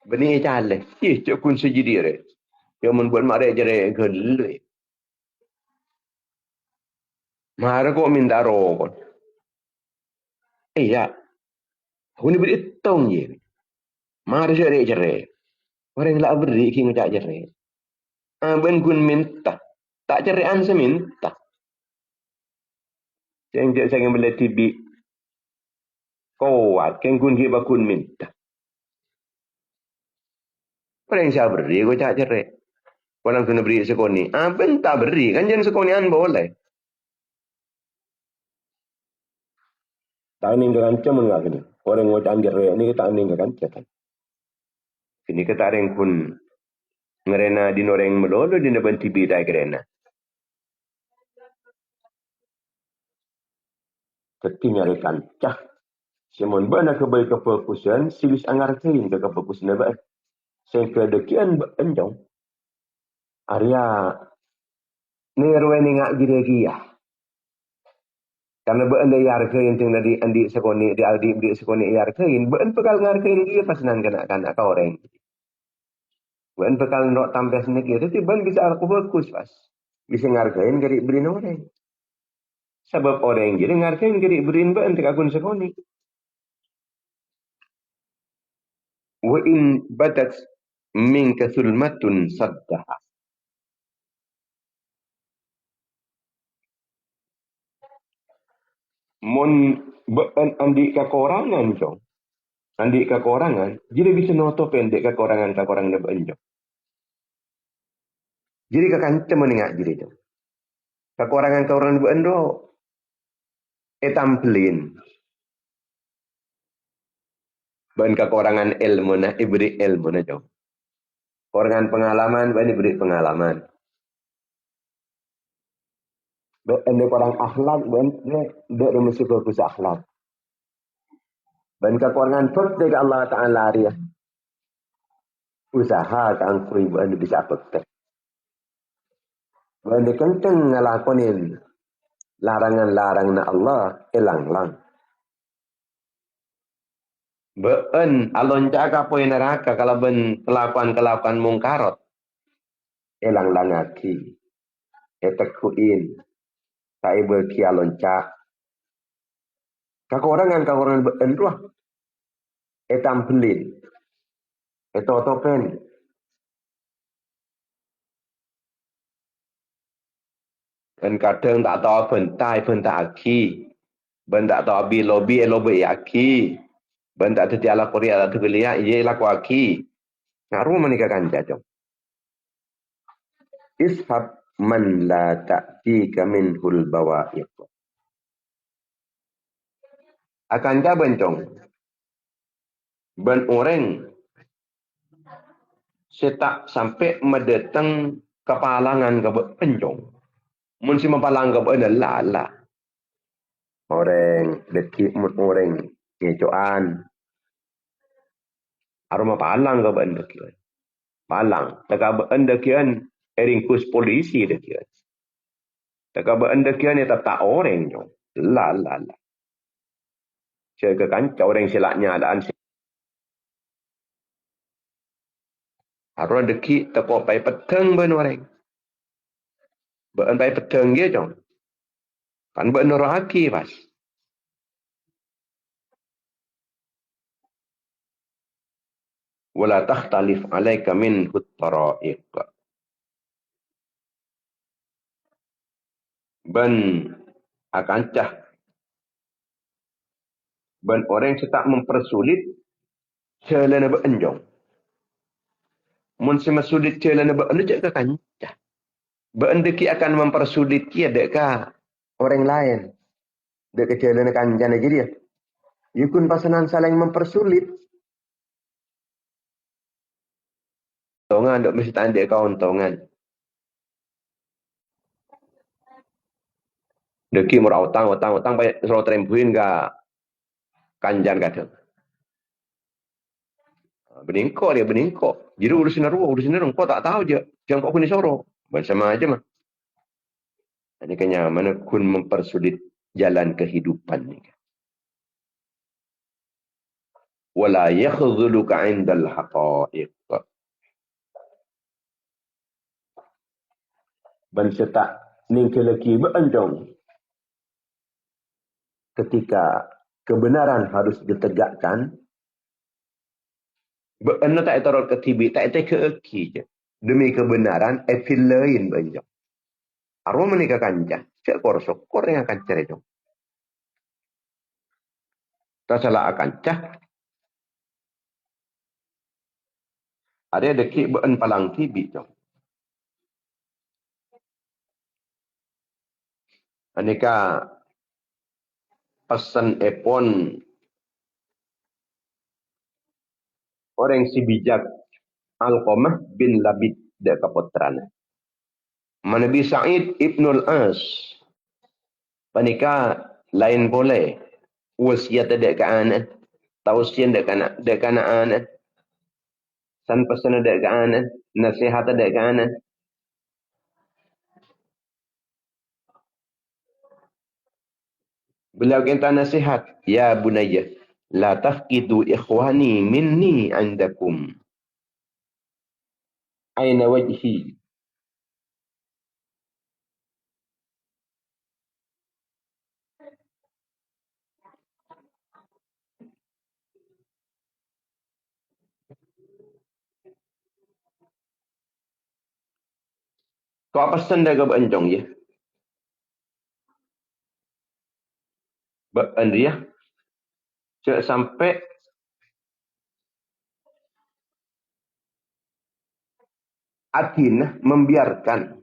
Beni cale. Ih, cok kun sejidire. Yang membuat mak jere gelui. Mara kok minta rokok. Iya. Aku ni beri tong je. Mara jere. Orang lah beri ki ngajak jere. Ben kun minta. Tak cerean seminta. Yang saya boleh tibi. Kuat. Yang kun ki bakun minta. Orang saya beri aku cak cerai. Orang kena beri sekoni. Ben tak beri. Kan jangan sekonian boleh. Tak ni kancam enggak kini. Orang ngocak cerai ni kita ni kancam. Kini kita orang pun ngerena di noreng melolo di naban tibi dah kerena. Tapi nyari kancah. Semon bana kebaik kefokusan, silis angar kain ke kefokusan apa? Sehingga dekian berenjong. Arya ni ruwe ni ngak gire-gire. Karena bean dia yarkain ting di andi sekoni di aldi di sekoni yarkain bean bekal ngarkain dia pas nan kanak ka orang. Bean bekal nok tampil sendiri tapi bean bisa aku fokus pas. Bisa ngarkain gari berin orang. Sebab orang jadi ngarkain gari berin bean tik akun sekoni. Wa in badat minka sulmatun saddaha. Mon bean andi kekurangan jong. Andi kekurangan, jadi bisa noto pendek kekurangan dia beanjong. Jadi kekancam menengak jadi jong. Kekurangan beando tampilin. Ban kekurangan ilmu na ibri ilmu na jong. Kekurangan pengalaman ban ibri pengalaman. Ban kurang akhlak ban dia mesti fokus akhlak. Ban kekurangan fakta Allah Taala dia. usaha kang kui bukan bisa apa. Bukan kenteng ngelakonin larangan-larangan Allah elang-lang. Ben alon jaga poin neraka kalau ben kelakuan mungkarot elang-lang aki. Etekuin. Kai berki alon cak. Kakorangan ben ruah. Etam pelin. Etotopen. Dan kadang tak tahu bentai aki. Ben tak tahu bi lobi aki. Ben tak jadi ala Korea tak tergelia iya laku aki. Ngaruh menikah kanca jom. Ishab man la ta'tika minhul bawa'iq. Akan ka bencong. Ben orang setak sampai mendatang kepalangan ke bencong. Mun si mapalang ke bencong lala. Orang deki mun orang ngecoan. Aroma palang ke bencong. Palang. Taka bencong eringkus polisi dekian. Taka bencong ni tak orang jong. Lala. Saya kan orang silaknya adaan harus deki teko pai peteng ben orang. Ben pai peteng dia jong. Kan ben neraki pas. Wala takhtalif alaika min huttara'iq. Ben akan cah. Ben orang setak mempersulit celana berenjong. Mun semasulit celana berenjong ke kancah. Beendeki akan mempersulit dia dekat orang lain. Dekat celana kancana jadi dia. Yukun pasanan saling mempersulit. Tongan dok mesti tanda kawan tongan. Deki murah utang baik suruh terempuin ke kanjan kata. Beningkok dia beningkok. Jadi urusin naruh kau tak tahu je. Jangan kau punya soro. Bersama aja mah. Ini kenyamanan kun mempersulit jalan kehidupan ni. Wala yakhdhuluka 'indal haqa'iq. Ben setak ning keleki beendong. Ketika kebenaran harus ditegakkan, beena tak tarot ketibi, tak ke eki je. Demi kebenaran, efil lain beendong. Arwah menikah kancah, cek kor yang akan cerai jong. Tak salah akan cah. Ada deki been palang tibi jong. Aneka pesan epon orang si bijak Alqamah bin Labid de kaputrana. Nabi Sa'id Ibnul As. Panika lain boleh. Wasiat dek ke anak. Tausian dek anak. San pesan dek ke anak. Nasihat dek ke anak. Beliau kata nasihat. Ya bunaya. La tafkidu ikhwani minni andakum. Aina wajhi. Kau pesan dah ke bencong ya? Ben dia. Cek sampai adin membiarkan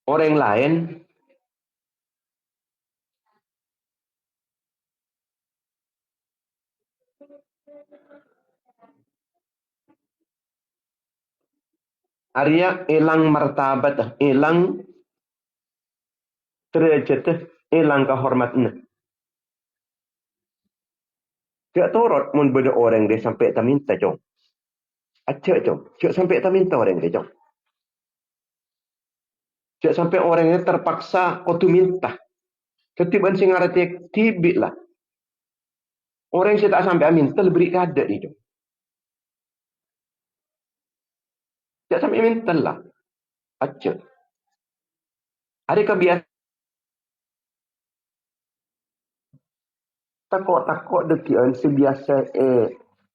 orang lain Arya elang martabat, elang derajat, Hilang kehormatnya. Cak torot mun beda orang dia sampai tak minta jong. Acak jong. Cak sampai tak minta orang dia jong. Cak sampai orangnya terpaksa kau tu minta. Ketiban sing arti tibik lah. Orang yang tak sampai minta lebih kada dia jong. Cak sampai minta lah. Acak. Ada kebiasaan. Takut dekian sebiasa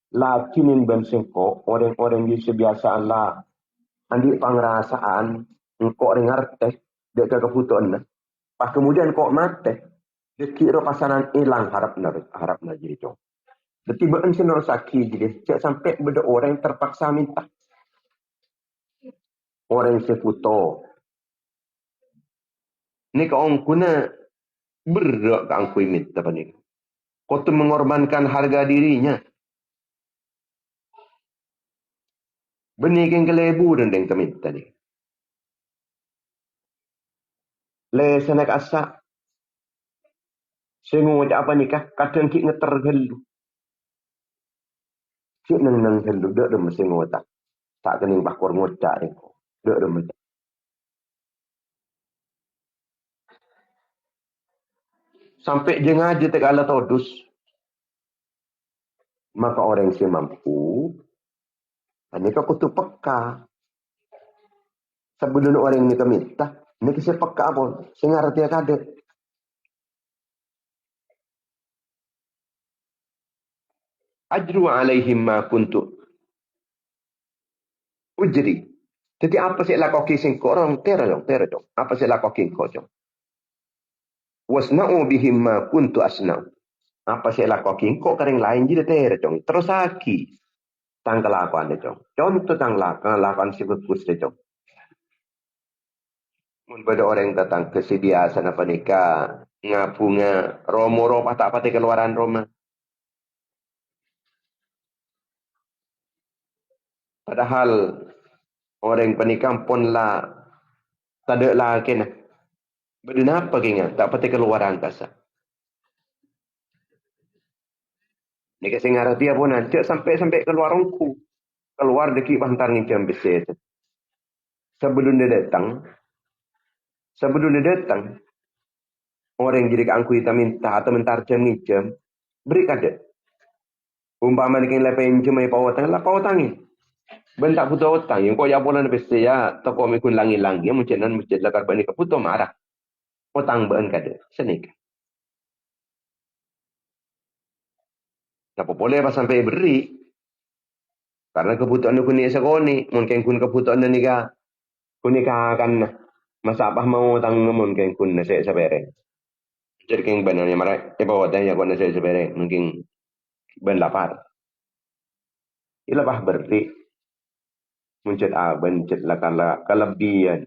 lakinin ben sengko. Orang-orang di sebiasa lah. Andi pangrasaan. Engkau dengar teh. Dek keputuan. Pas kemudian kok mati. Dia kira pasangan hilang harap na jadi jong. Tiba senor sakit jadi. Cak sampai beda orang terpaksa minta. Orang seputo. Ni kau kuna berak ke angkui minta apa ni. Kau tu mengorbankan harga dirinya. Benih yang kelebu dan yang minta ni. Le senak asak. Sengu macam apa nikah. Kadang kik ngeter gelu. Cik neng gelu. Dek dah mesti ngotak. Tak kening bakor ngocak ni. Dek dah mesti. Sampai jengah je tak kala todus. Maka orang yang mampu. Ini kau kutu peka. Sebelum orang ni minta. Ini kisah peka pun. Sehingga artinya kada. Ajru alaihim ma kuntu ujri. Jadi apa sih lakoki sing korong tera dong. Apa sih lakoki kau jong. Wasna'u bihim ma kuntu asna'u. Apa sih lakoki kau kering lain jadi tera dong. Terus aki. Tang kelakuan deh jong. Contoh tang kelakuan si bekus deh jong. Mun pada orang datang ke biasa apa nikah. Ngapunga. Romo patah pati keluaran Roma. Padahal orang penikah pun lah tak ada lah kena. Berdua apa kena? Tak pati keluar angkasa. Ni kasi ngarati apa nanti sampai keluar rongku. Keluar deki bantar ni jam besar. Sebelum dia datang, orang yang jadi keangku kita minta atau mentar jam ni jam, beri kada. Umpama ni kena lepain jam ay pawatang, lah pawatangin. Bentak butuh otang, yang kau ya bulan besar ya, toko mikun langi-langi, muncenan masjid lakar bani keputo marah. Otang bean kada, senik. Apa boleh pas sampai beri. Karena kebutuhan aku ni sekoni, mungkin kun kebutuhan ni ka, kuni akan masa apa mau tanggung mungkin kun saya sebereng. Jadi keng benarnya marah, bawa tanya kun saya sebereng, mungkin ben lapar. Ilapah beri, muncul bencet lah kelebihan,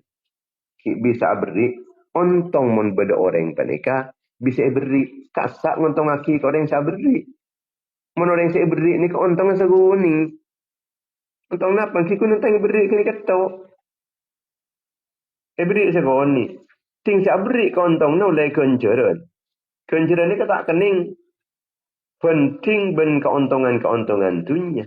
bisa beri, ontong mun beda orang panika, bisa beri, kasak ngontong aki ke orang saya beri. Mun orang saya beri ni ke ontong seguni. Ontong napa? Kiku nentang beri kini ketok. Beri segoni. Ting saya beri ke ontong no lay kenceran. Kenceran ni kata kening. Penting ben keuntungan dunia.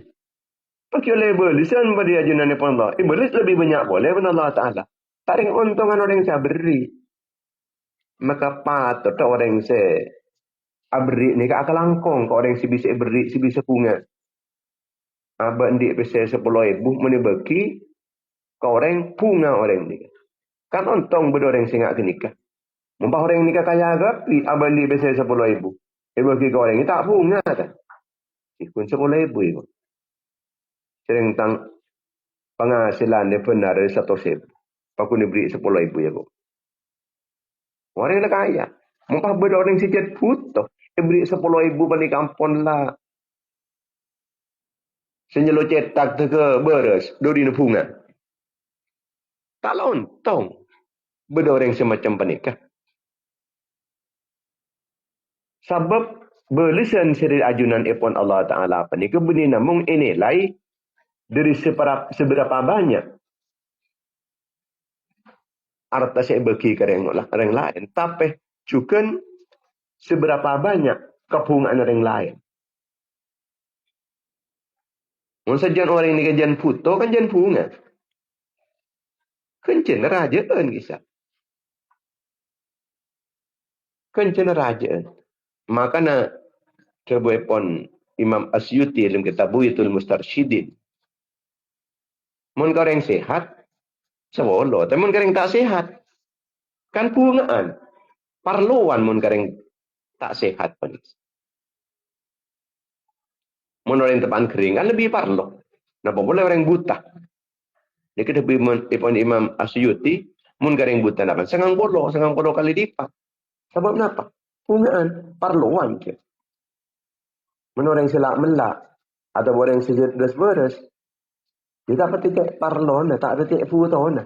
Pakai label lisan pada ajunan ni Allah. Belis lebih banyak boleh pun Allah Ta'ala. Tarik untungan orang saya beri. Maka patut orang saya beri ni ke akal langkong. Ke orang si bisa beri, si bisa punga. Abang di bisa 10,000 menibaki. Ke orang punga orang ni. Kan untung benda orang singak ke nikah. Mumpah orang nikah kaya agapi. Abang di bisa 10,000. Bagi ke orang ni tak punga kan. Ikun 10,000 itu. Tentang penghasilan dia benar dari 100,000. Aku ni beri 10,000 ya kok. Orang yang kaya. Mumpah beda orang sikit putus. Dia beri 10,000 balik kampung lah. Senyelo cetak tu ke beres. Duri nepungan. Tak lontong. Beda orang semacam penikah. Sebab berlisan seri ajunan ipon Allah Ta'ala penikah. Beni namun ini lai. Dari seberapa banyak harta saya bagi ke orang lain. Tapi Cukan seberapa banyak kepungan orang lain. Masa jan orang ni kan jan puto kan jan punga. Kencen rajaan kisah. Kencen rajaan. Makana kebuepon Imam Asyuti dalam kitab Buitul Mustarsyidin. Mun koreng sehat, sewolo. Tapi mun koreng tak sehat, kan pungaan. Parluan mun koreng tak sehat pun. Mun orang tepan kering kan lebih parlo. Napa boleh orang buta. Dia kena ipon Imam Asyuti, mun koreng buta nakan sangang puluh kali lipat. Sebab napa? Pungaan, parluan ke. Mun orang selak melak, atau orang sejut beres-beres, dia tak petik parlon, tak petik futon.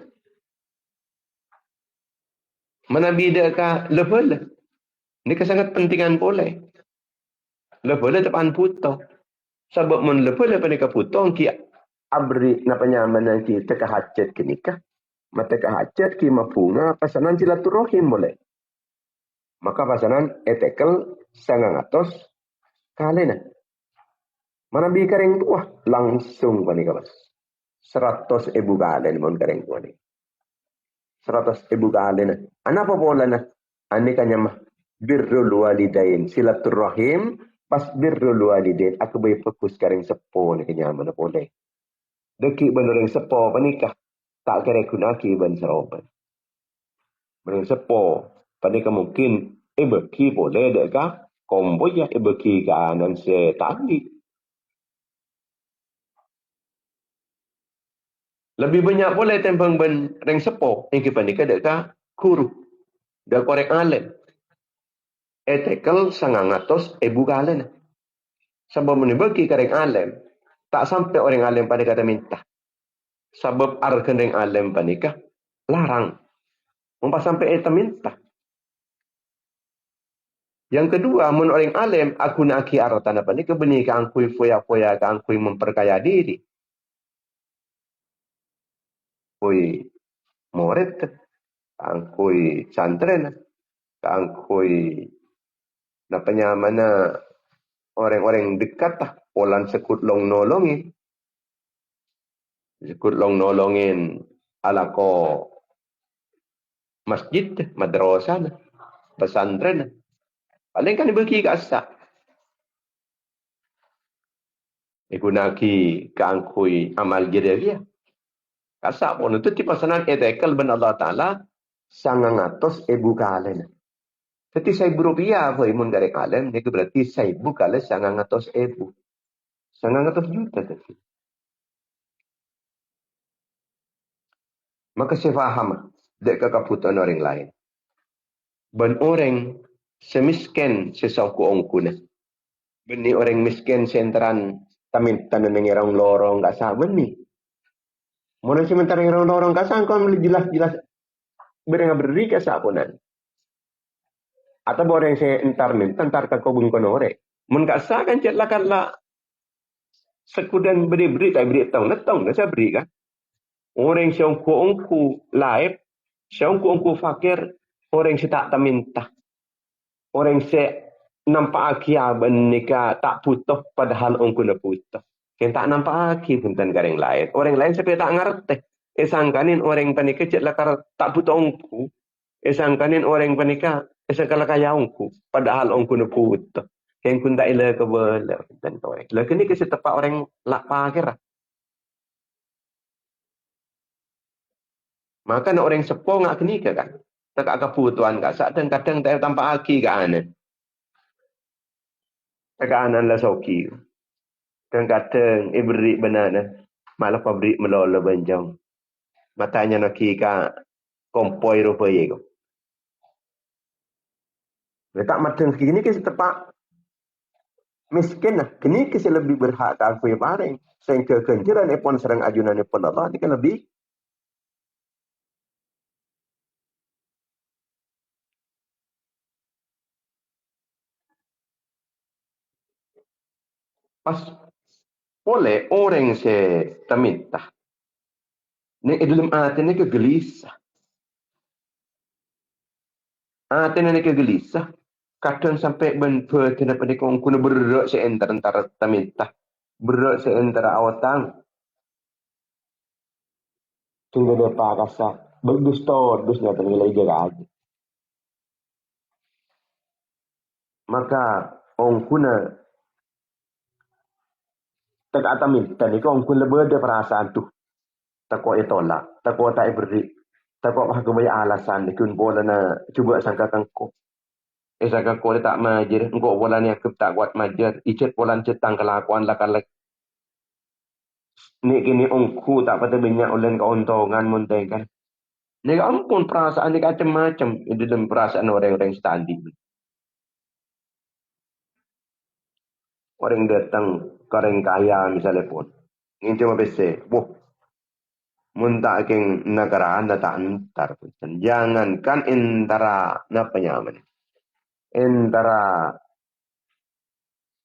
Mana bida ka level. Ini sangat pentingan boleh. Level tepan puto. Sebab mun level pada ka puto ki abri napanya mana ki teka hajat ki nikah. Mata ka hajat ki mapunga pasanan silaturahim boleh. Maka pasanan etekel sangang atos kalena. Mana bi kareng tua langsung pani ka bas. 100,000 kali mon kareng tua ni. 100,000 kali na. Ana apa pola na? Ani kanya mah birrul walidain silaturahim pas birrul walidain aku boleh fokus kareng sepo ni kanya mana boleh. Deki benereng sepo panikah tak kira kunaki ban seroban. Benereng sepo panikah mungkin beki boleh deka kombo ya beki ka anan se tadi. Lebih banyak boleh tempang ben reng sepo yang kita nikah deka guru. Dah korek alim. Etekel sangangatos ibu kalen. Sebab menibaki kareng alim. Tak sampai orang alim pada kata minta. Sebab arkan reng alim panikah larang. Mempas sampai eta minta. Yang kedua, mun orang alim aku nak aki aratan apa ni kebeni ka angkui foya-foya ka angkui memperkaya diri. Kui murid, angkui santren, angkui napanya mana orang-orang dekat lah. Polan sekut long nolongin. Sekut long nolongin ala ko masjid, madrasah, pesantren. Paling kan dibagi ke asak. Ikunaki keangkui amal gereria. Kasak pun itu di pasanan etekel ben Allah Ta'ala sangangatos ibu kalen. Jadi saya rupiah apa imun dari kalen, itu berarti saya kalen sangangatos ibu. Sangangatos juta tadi. Maka saya faham dek kekaputan orang lain. Ben orang semisken sesauku ongkuna. Beni orang miskin senteran tamin tanan ngirang lorong gak saben ni. Mula sementara ngirang lorong gak sangkon jelas-jelas beri ke sapunan. Atau orang saya entar ke kobun konore. Mun gak sah kan cek lah sekudan beri tak beri netong dah saya beri kan. Orang saya ongku live, saya ongku fakir, orang saya tak taminta. Orang saya nampak akia benika tak putuh padahal ongku na putuh. Yang tak nampak aki pun tan kareng lain. Orang lain sampai tak ngerti. Sangkanin orang panika cek lakar tak putuh ongku. Sangkanin orang panika sangkala kaya ongku padahal ongku na putuh. Yang kun tak ila ke bela dan orang. Lakin ni kasi tepat orang lak pakir. Maka nak orang sepo ngak kini ke kan. Tak keputuan kak sak dan kadang tak tampak aki ke ana. Tak ana la soki. Dan kadang beri benar malah pabrik melola banjang. Matanya nak ka kompoi rupai ko. Tak macam segini kasi tepat miskin lah. Kini kasi lebih berhak tak aku yang paling. Sehingga kenjaran epon serang ajunan epon Allah ni kan lebih. Pas boleh orang saya minta. Ni dalam hati ni kegelisah. Tenan ke gelisah. Kadang sampai benper kenapa dia kong kuna berak seenter antara taminta. Berak seenter awatang. Tunggu dia pakasa. Bagus todus nyata nilai jaga aja. Maka ong kuna tak ataminta ni kong kuna berde perasaan tuh. Takwa itolak. Takwa tak beri. Takwa bahagumaya alasan ni kun bola na cuba sangka kangko. Sangka ko tak majer. Engkau bola ni aku tak kuat majer. Icet bola cetang kelakuan lakalak. Ni kini ongku tak pada banyak ulen keuntungan muntah kan. Ni ampun perasaan ni macam-macam di dalam perasaan orang-orang standing. Orang datang ke orang kaya misalnya pun. Ini cuma bese. Wah, muntah keng negara anda tak antar. Jangankan antara apa nyaman. Antara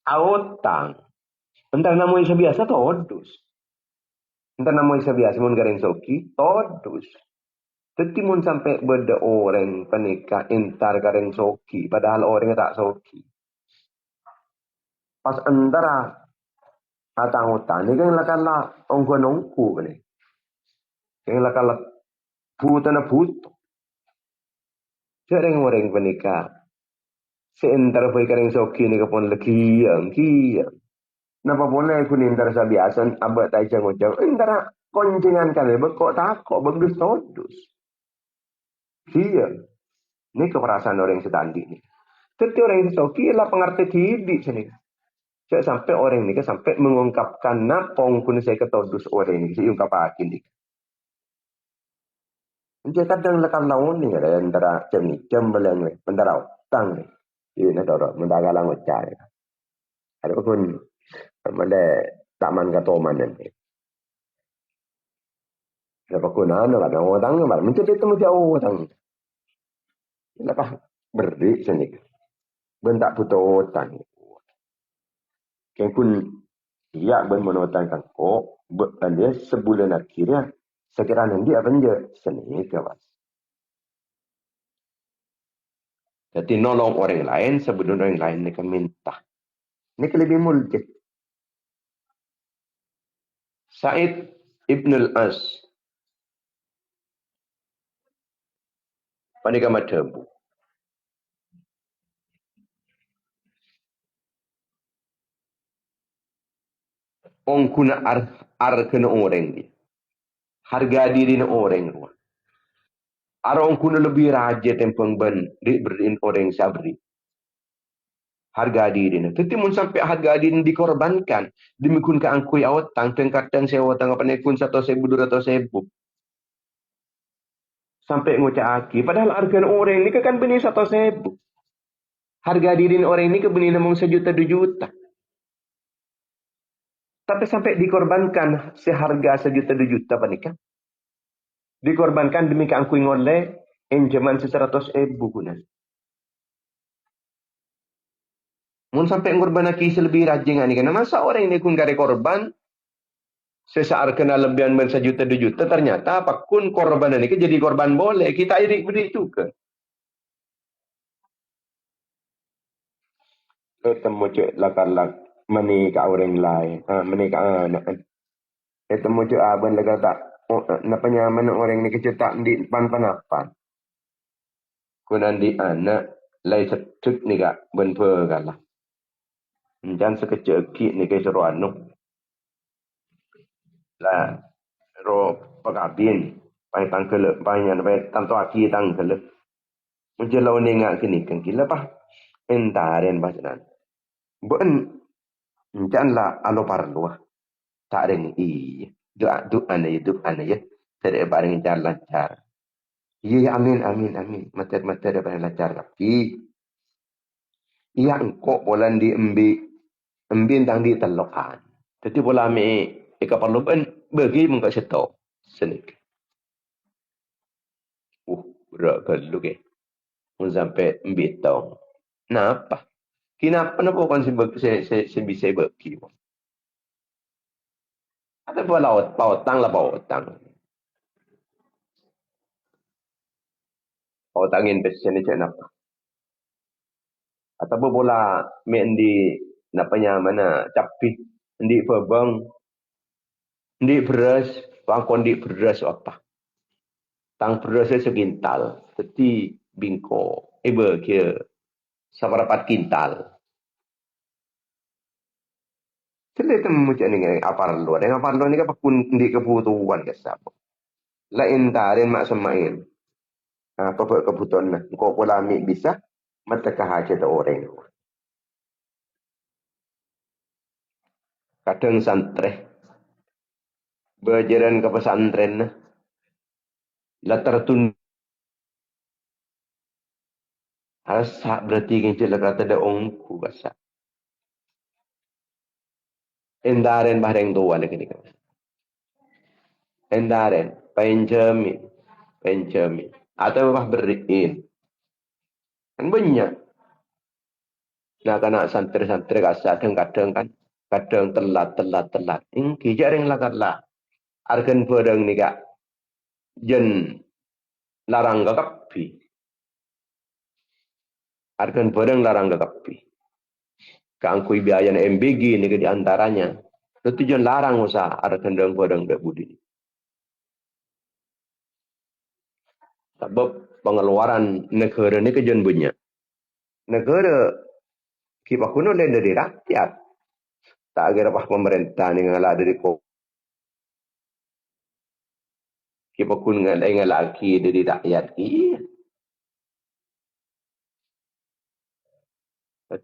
autang. Entar namanya biasa todus. Entar namanya biasa mun gareng soki todus. Tetimun sampai beda orang penikah entar gareng soki. Padahal orang tak soki. Pas antara atang utang ni kan lakala ongko nongku ni. Kan lakala puta na puto. Sering orang penikah. Seentara pay kareng soki ni kapon lakiyang. Napa boleh kun entar sa biasan abad tayo jang entara konjengan kan kok tako bagus todus. Iya. Ini keperasaan orang setandi ni. Tetapi orang soki ialah pengerti hidup sini. Saya sampai orang ini sampai mengungkapkan napong kun saya ketodus orang ini diungkap akin ni. Jadi kadang lekam lawan ni ada antara jam beleng ni, antara utang ni. Ini nak orang mendagang lang ucai. Ada pun mana taman katoman ni. Ada pun ada orang utang ni, mencuri temu jauh utang. Lepas beri sini. Bentak putus utang. Yang pun dia bermenotang kangkok, dia sebulan akhirnya sekiranya dia apa seni kawas. Jadi nolong orang lain sebelum orang lain ni minta. Ini lebih muljid. Said Ibn al-As. Panika madhabu. Ong kuna ar kena orang dia. Harga diri na orang ruang. Arong kuna lebih raja tempeng berin orang sabri. Harga diri na. Tetapi mun sampai harga diri dikorbankan. Demikun ka angkui awat tang kadang sewa tang apa nekun 1.000 200.000. Sampai ngucap aki. Padahal harga orang ni kan benih 100.000. Harga diri orang ni ke benih namung 1 juta 2 juta. Tapi sampai dikorbankan seharga 1 juta 2 juta panikah. Dikorbankan demi keangkuing oleh enjaman 100.000 guna. Mun sampai ngorban aki selebih rajin ni kan. Masa orang ini kun gare korban sesaar kena lebihan 1 juta 2 juta ternyata apapun korban ini jadi korban boleh. Kita irik begitu ke. Ketemu cek lakalak menikah orang lain. Menikah anak. Ketemu cek abang lagi tak. Napa nyaman orang ni kecetak di pan-panapan. Kunan di anak lai setuk ni kak benper kalah. Jangan sekecil kit ni kaya seru anu. Lah ro pagabin pai tangkel pai nyan pai tanto aki tangkel. Menjelau ni ngak kini kan gila bah. Entaren bacanan. Ben jangan lah alo parlu. Tak ada ni. Doa ya. Tidak bareng jalan lancar. Iya amin. Mata dapat lancar tapi iya engkau bolan di embi tang di telokan. Jadi bola me perlu bagi muka setok senik. Berat kalau ke. Mun sampai embi tong. Napa? Kenapa bukan si bisa bagi? Ada bola pautang lah pautang. Pautang investasi ni cakap apa? Atau bola main di napanya mana capi di pebang di beras bangkon di beras apa tang beras sekintal teti bingko ibe kia saparapat kintal tele temu macam ni apar luar ni kan pakun di kebutuhan kesap lain tarin mak semain apa kebutuhan nak kau pola ambil bisa mata kahaja tu orang kadang santre berjalan ke pesantren lah tertun asa berarti kita lah kata ada ongku kasa endaren bareng tua lagi ni kan endaren penjamin atau bah beriin kan banyak nak kena santri-santri kasa kadang-kadang kan kadang telat ingki jaring lah lah arkan pedang ni kak jen larang gakapi arkan pedang larang gakapi kangkui biaya na MBG ni ke di antaranya itu jen larang usah arkan pedang dak budi sebab pengeluaran negara ni ke jen banyak negara kita kuno lain dari rakyat tak kira apa pemerintah ni ngalah dari kita kun ngalah ki dari rakyat ki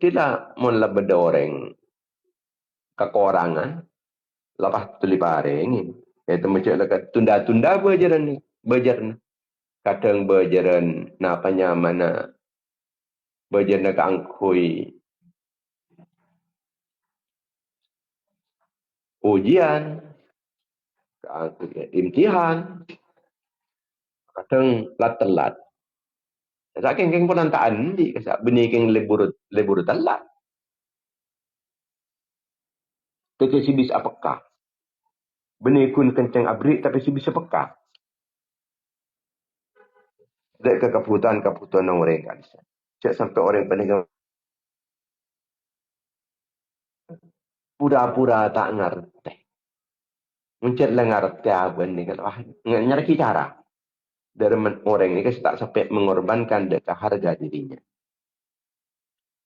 tidak mun la bedoreng kekorangan lepas tuli pareng itu macam lekat tunda-tunda berjalan kadang berjalan napanya mana berjalan ke angkui ujian ke angkui imtihan kadang telat saking keng pun antaan di kesak benih keng lebur telat tetapi si bis apakah benih kun kencang abrik tapi si bisa peka dek ke kebutuhan orang kan cak sampai orang pening pura-pura tak ngerti mencet lah ngerti apa ni kan wah nyari cara dari orang ini kan tak sampai mengorbankan dekat harga dirinya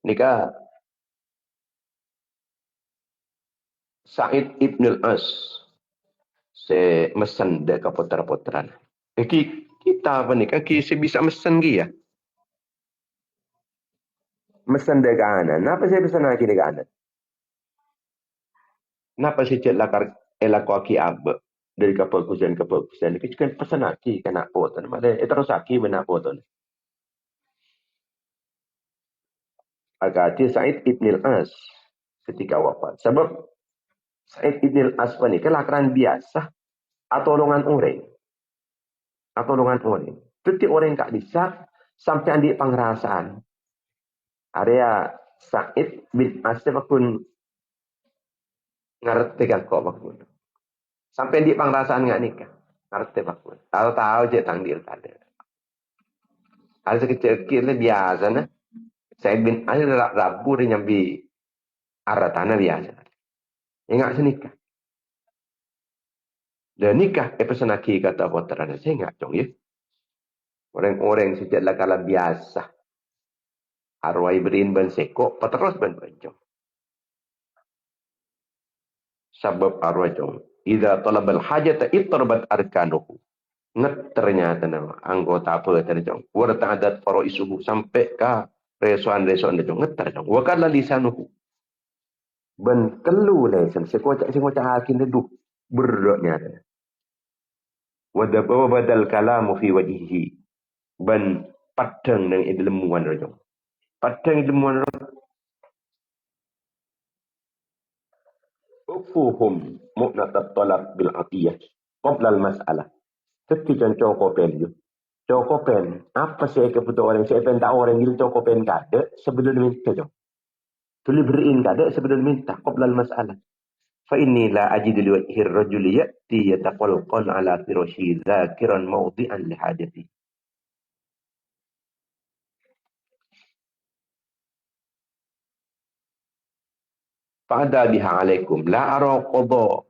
nikah Said Ibn al-As se mesen dekat putra-putra kita apa ni kan kita bisa mesen dia mesen dekat anak kenapa saya bisa nak dekat anak kenapa saya cek lakar elak aki abe dari keperkusian ini kan pesan aki kena potong mana terus aki benak potong agak Said Ibn al-As ketika wafat sebab Said Ibn al-As ni kelakaran biasa atau tolongan orang Ketika orang tak bisa sampai andi pengerasaan area Said bin As pun ngerti kan kok bakun sampai di pengerasaan nggak nikah ngerti bakun tahu je tangdir tadi ada sekecil-kecil biasa nah Said bin As rabu dia nyambi arah tanah biasa ingat senikah dan nikah pesan lagi kata putra saya ingat dong ya orang-orang sejak kala biasa arwai berin ban seko patros ban banjong sabab arwah jong idza talabal hajata itrabat arkanuhu ternyata nama anggota apa tadi jong wa ta'adat faraisuhu sampai ka resoan-resoan jong ngeter jong wa kala lisanuhu ben kelu lesan sekocak hakin duduk berdoknya wa badal kalamu fi wajhihi ben padang nang ilmuwan jong padang ilmuwan ufuhum mu'natat talab bil atiyah qabla al mas'alah ketika cokopen itu cokopen apa sih kebutuhan orang saya pengen tahu orang itu cokopen kade sebelum minta jom tuli beriin kade sebelum minta qabla al mas'alah fa inni la ajidu li wajhi ar-rajul ya'ti yataqalqal ala firashi dhakiran mawdi'an li hajati fa'adha biha alaikum la ara qadha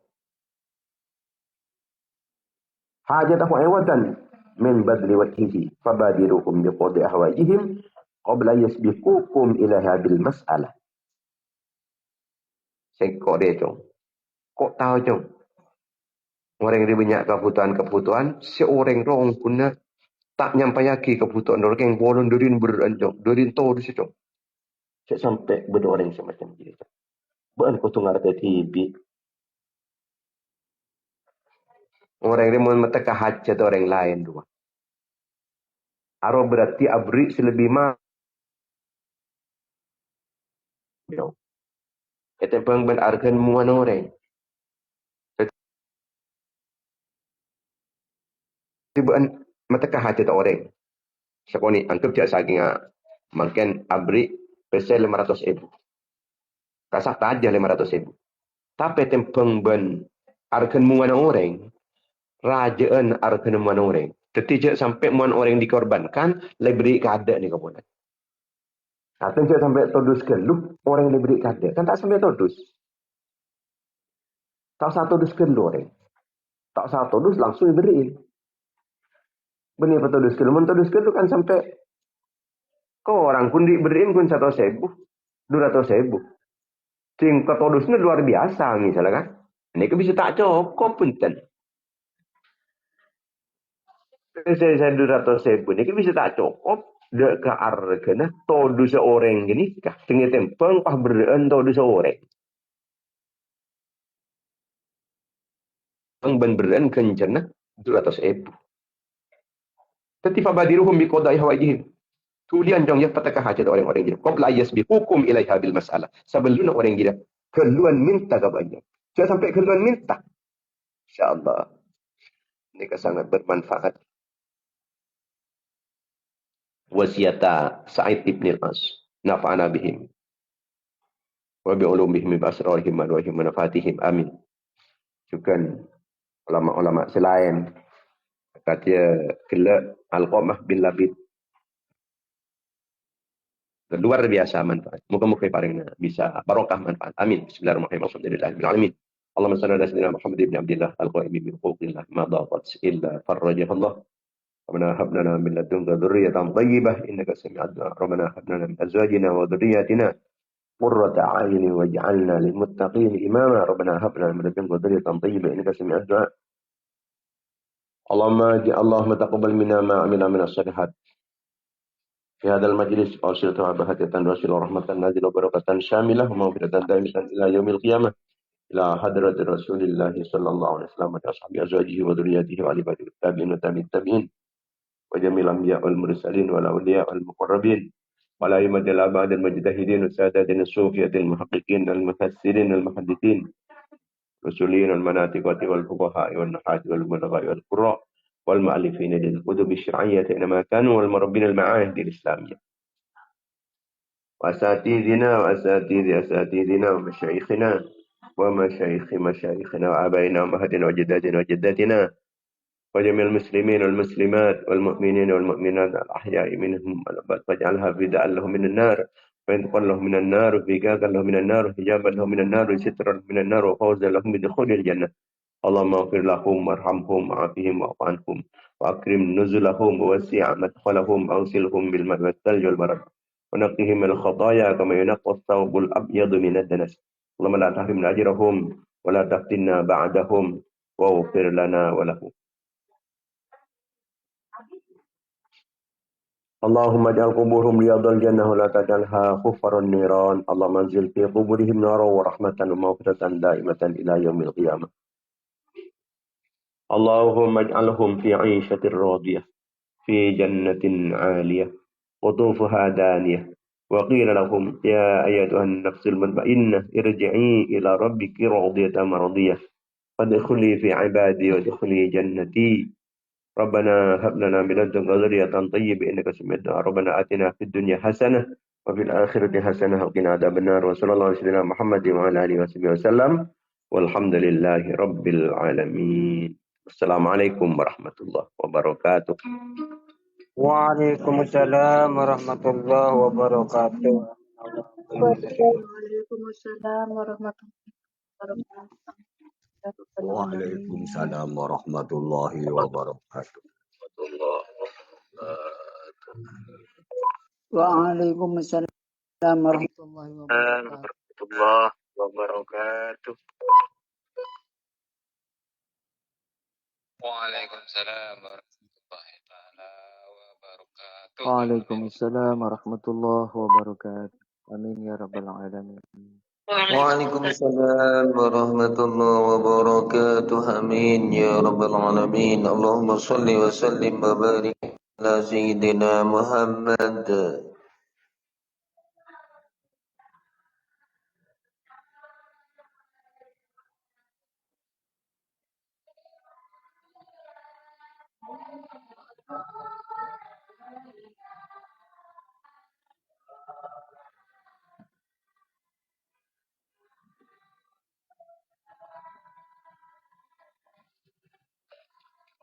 hajatahu iwatan min badli wajhihi fabadiruhum biqadi ahwajihim qabla yasbiqukum ila hadil mas'alah. Kok dia cong? Kok tahu cong? Orang yang banyak kebutuhan, seorang rong guna tak nyampaiaki kebutuhan orang yang bolon durin beranjong, durin to di situ. Sampai berdua orang semacam itu. Bukan kau tunggu ada TV. Orang yang mau metekah hajat orang lain dua. Aro berarti abri selebih mah. Itu pengben argan muan orang. Bukan metekah hajat orang. Sekoni anggap jak saking makin abri pesel 500.000. Kasak aja 500.000. Tapi tempeng ben argan muan orang. Rajaan argan muan orang. Jadi sampai muan orang dikorbankan, lebih kada nih kemudian. Atau jangan sampai todus geluk, orang yang diberi kada. Kan tak sampai todus. Tak satu todus geluk orang. Tak satu todus langsung diberiin. Benih petodus geluk. Mentodus geluk kan sampai kau orang pun diberiin pun 100.000. 200.000. Sing ketodusnya luar biasa misalnya kan. Ini bisa tak cukup pun kan. Saya 200.000. Ini bisa tak cukup. Dek ke argana todus seorang gini. Tengah tempeng pas beriin todus seorang. Ben-berian kencana 200.000. Tapi fabadiruhum biqada'i hawaijihim. Tulian jong ya patakah hajat orang-orang gila. Qabla yasbiqukum ilaiha bil mas'alah. Sebelum orang gila keluan minta ke banyak. Jangan sampai keluan minta. InsyaAllah. Ini sangat bermanfaat. Wasiyata Sa'id ibn al-As. Nafa'ana bihim. Wa bi'ulumihim ba'asrarihim wa nafatihim. Amin. Juga ulama-ulama selain kata kelak Al-Qamah bin Labid. Luar biasa manfaat. Muka-muka paling bisa barokah manfaat. Amin. Bismillahirrahmanirrahim. Alhamdulillahirrahmanirrahim. Allahumma salli ala sayyidina Muhammad ibn Abdillah al-qaimi bi huquqillah ma daqat illa farajah Allah. Rabbana hab lana min ladunka dhurriyyatan thayyibah innaka sami'ud du'a. Rabbana hab lana min azwajina wa dhurriyyatina qurrata a'yunin waj'alna lil muttaqin imama. Rabbana hab lana min ladunka dhurriyyatan thayyibah innaka sami'ud du'a. Allahumma taqabbal minna ma 'amilna min as-salihat. في هذا المجلس أرسلت وبهجة رسول ورحمة نازل وبركة شاملة ومغفرة دائمة إلى يوم القيامة إلى حضرة رسول الله صلى الله عليه وسلم وأصحابه أزواجه وذريته وعلى التابعين وتابعين التابعين وجميع الأنبياء والمرسلين والأولياء والمقربين وعلى أئمة الآباء المجتهدين والسادات الصوفية المحققين المفسرين المحدثين الرسولين والمناطق والفقهاء والنحاة والبلغاء والقراء والمؤلفين للكتب الشرعية إنما كانوا والمربين المعاهد الإسلامية وأساتذنا ومشايخنا ومشايخ مشايخنا وآبائنا وأمهاتنا وجداتنا وجداتنا وجميع المسلمين والمسلمات والمؤمنين والمؤمنات الأحياء منهم والأموات واجعلها فداء لهم من النار وإنقاذا لهم من النار وفكاكا لهم من النار وحجابا لهم من النار وسترا من النار وفوزا لهم بدخول الجنة. اللهم اغفر لهم وارحمهم وعافهم واعف عنهم واكرم نزلهم ووسع مدخلهم واغسلهم بالماء والثلج والبرد ونقهم من الخطايا كما ينقى الثوب الابيض من الدنس. اللهم لا تحرمنا اجرهم ولا تفتنا بعدهم واغفر لنا ولهم. اللهم اجعل قبورهم رياض الجنة ولا تجعلها حفر النيران. اللهم انزل في قبورهم نارا ورحمة ومغفرة دائمة إلى يوم القيامة. اللهم اجعلهم في عيشة راضية في جنة عالية قطوفها دانية وقيل لهم يا أيتها النفس المطمئنة ارجعي إلى ربك راضية مرضية فادخلي في عبادي وادخلي جنتي. ربنا هب لنا من لدنك ذرية طيبة إنك سميع الدعاء. ربنا آتنا في الدنيا حسنة وفي الآخرة حسنة وقنا عذاب النار. وصلى الله على سيدنا محمد وعلى آله وصحبه وسلم والحمد لله رب العالمين. Assalamualaikum warahmatullahi wabarakatuh. Waalaikumsalam warahmatullahi wabarakatuh. Waalaikumsalam warahmatullahi wabarakatuh. Ya Rabbal alamin. Waalaikumsalam warahmatullahi wabarakatuh. Allah. Waalaikumsalam warahmatullahi wabarakatuh. Warahmatullahi wabarakatuh. Waalaikumsalam warahmatullahi taala wabarakatuh. Waalaikumsalam warahmatullahi wabarakatuh. Amin ya rabbal alamin. Waalaikumsalam warahmatullahi wabarakatuh. Amin ya rabbal alamin. Allahumma salli wa sallim wa barik ala sayyidina Muhammad.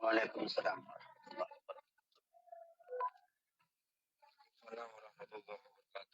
Waalaikumsalam. Assalamualaikum warahmatullahi wabarakatuh.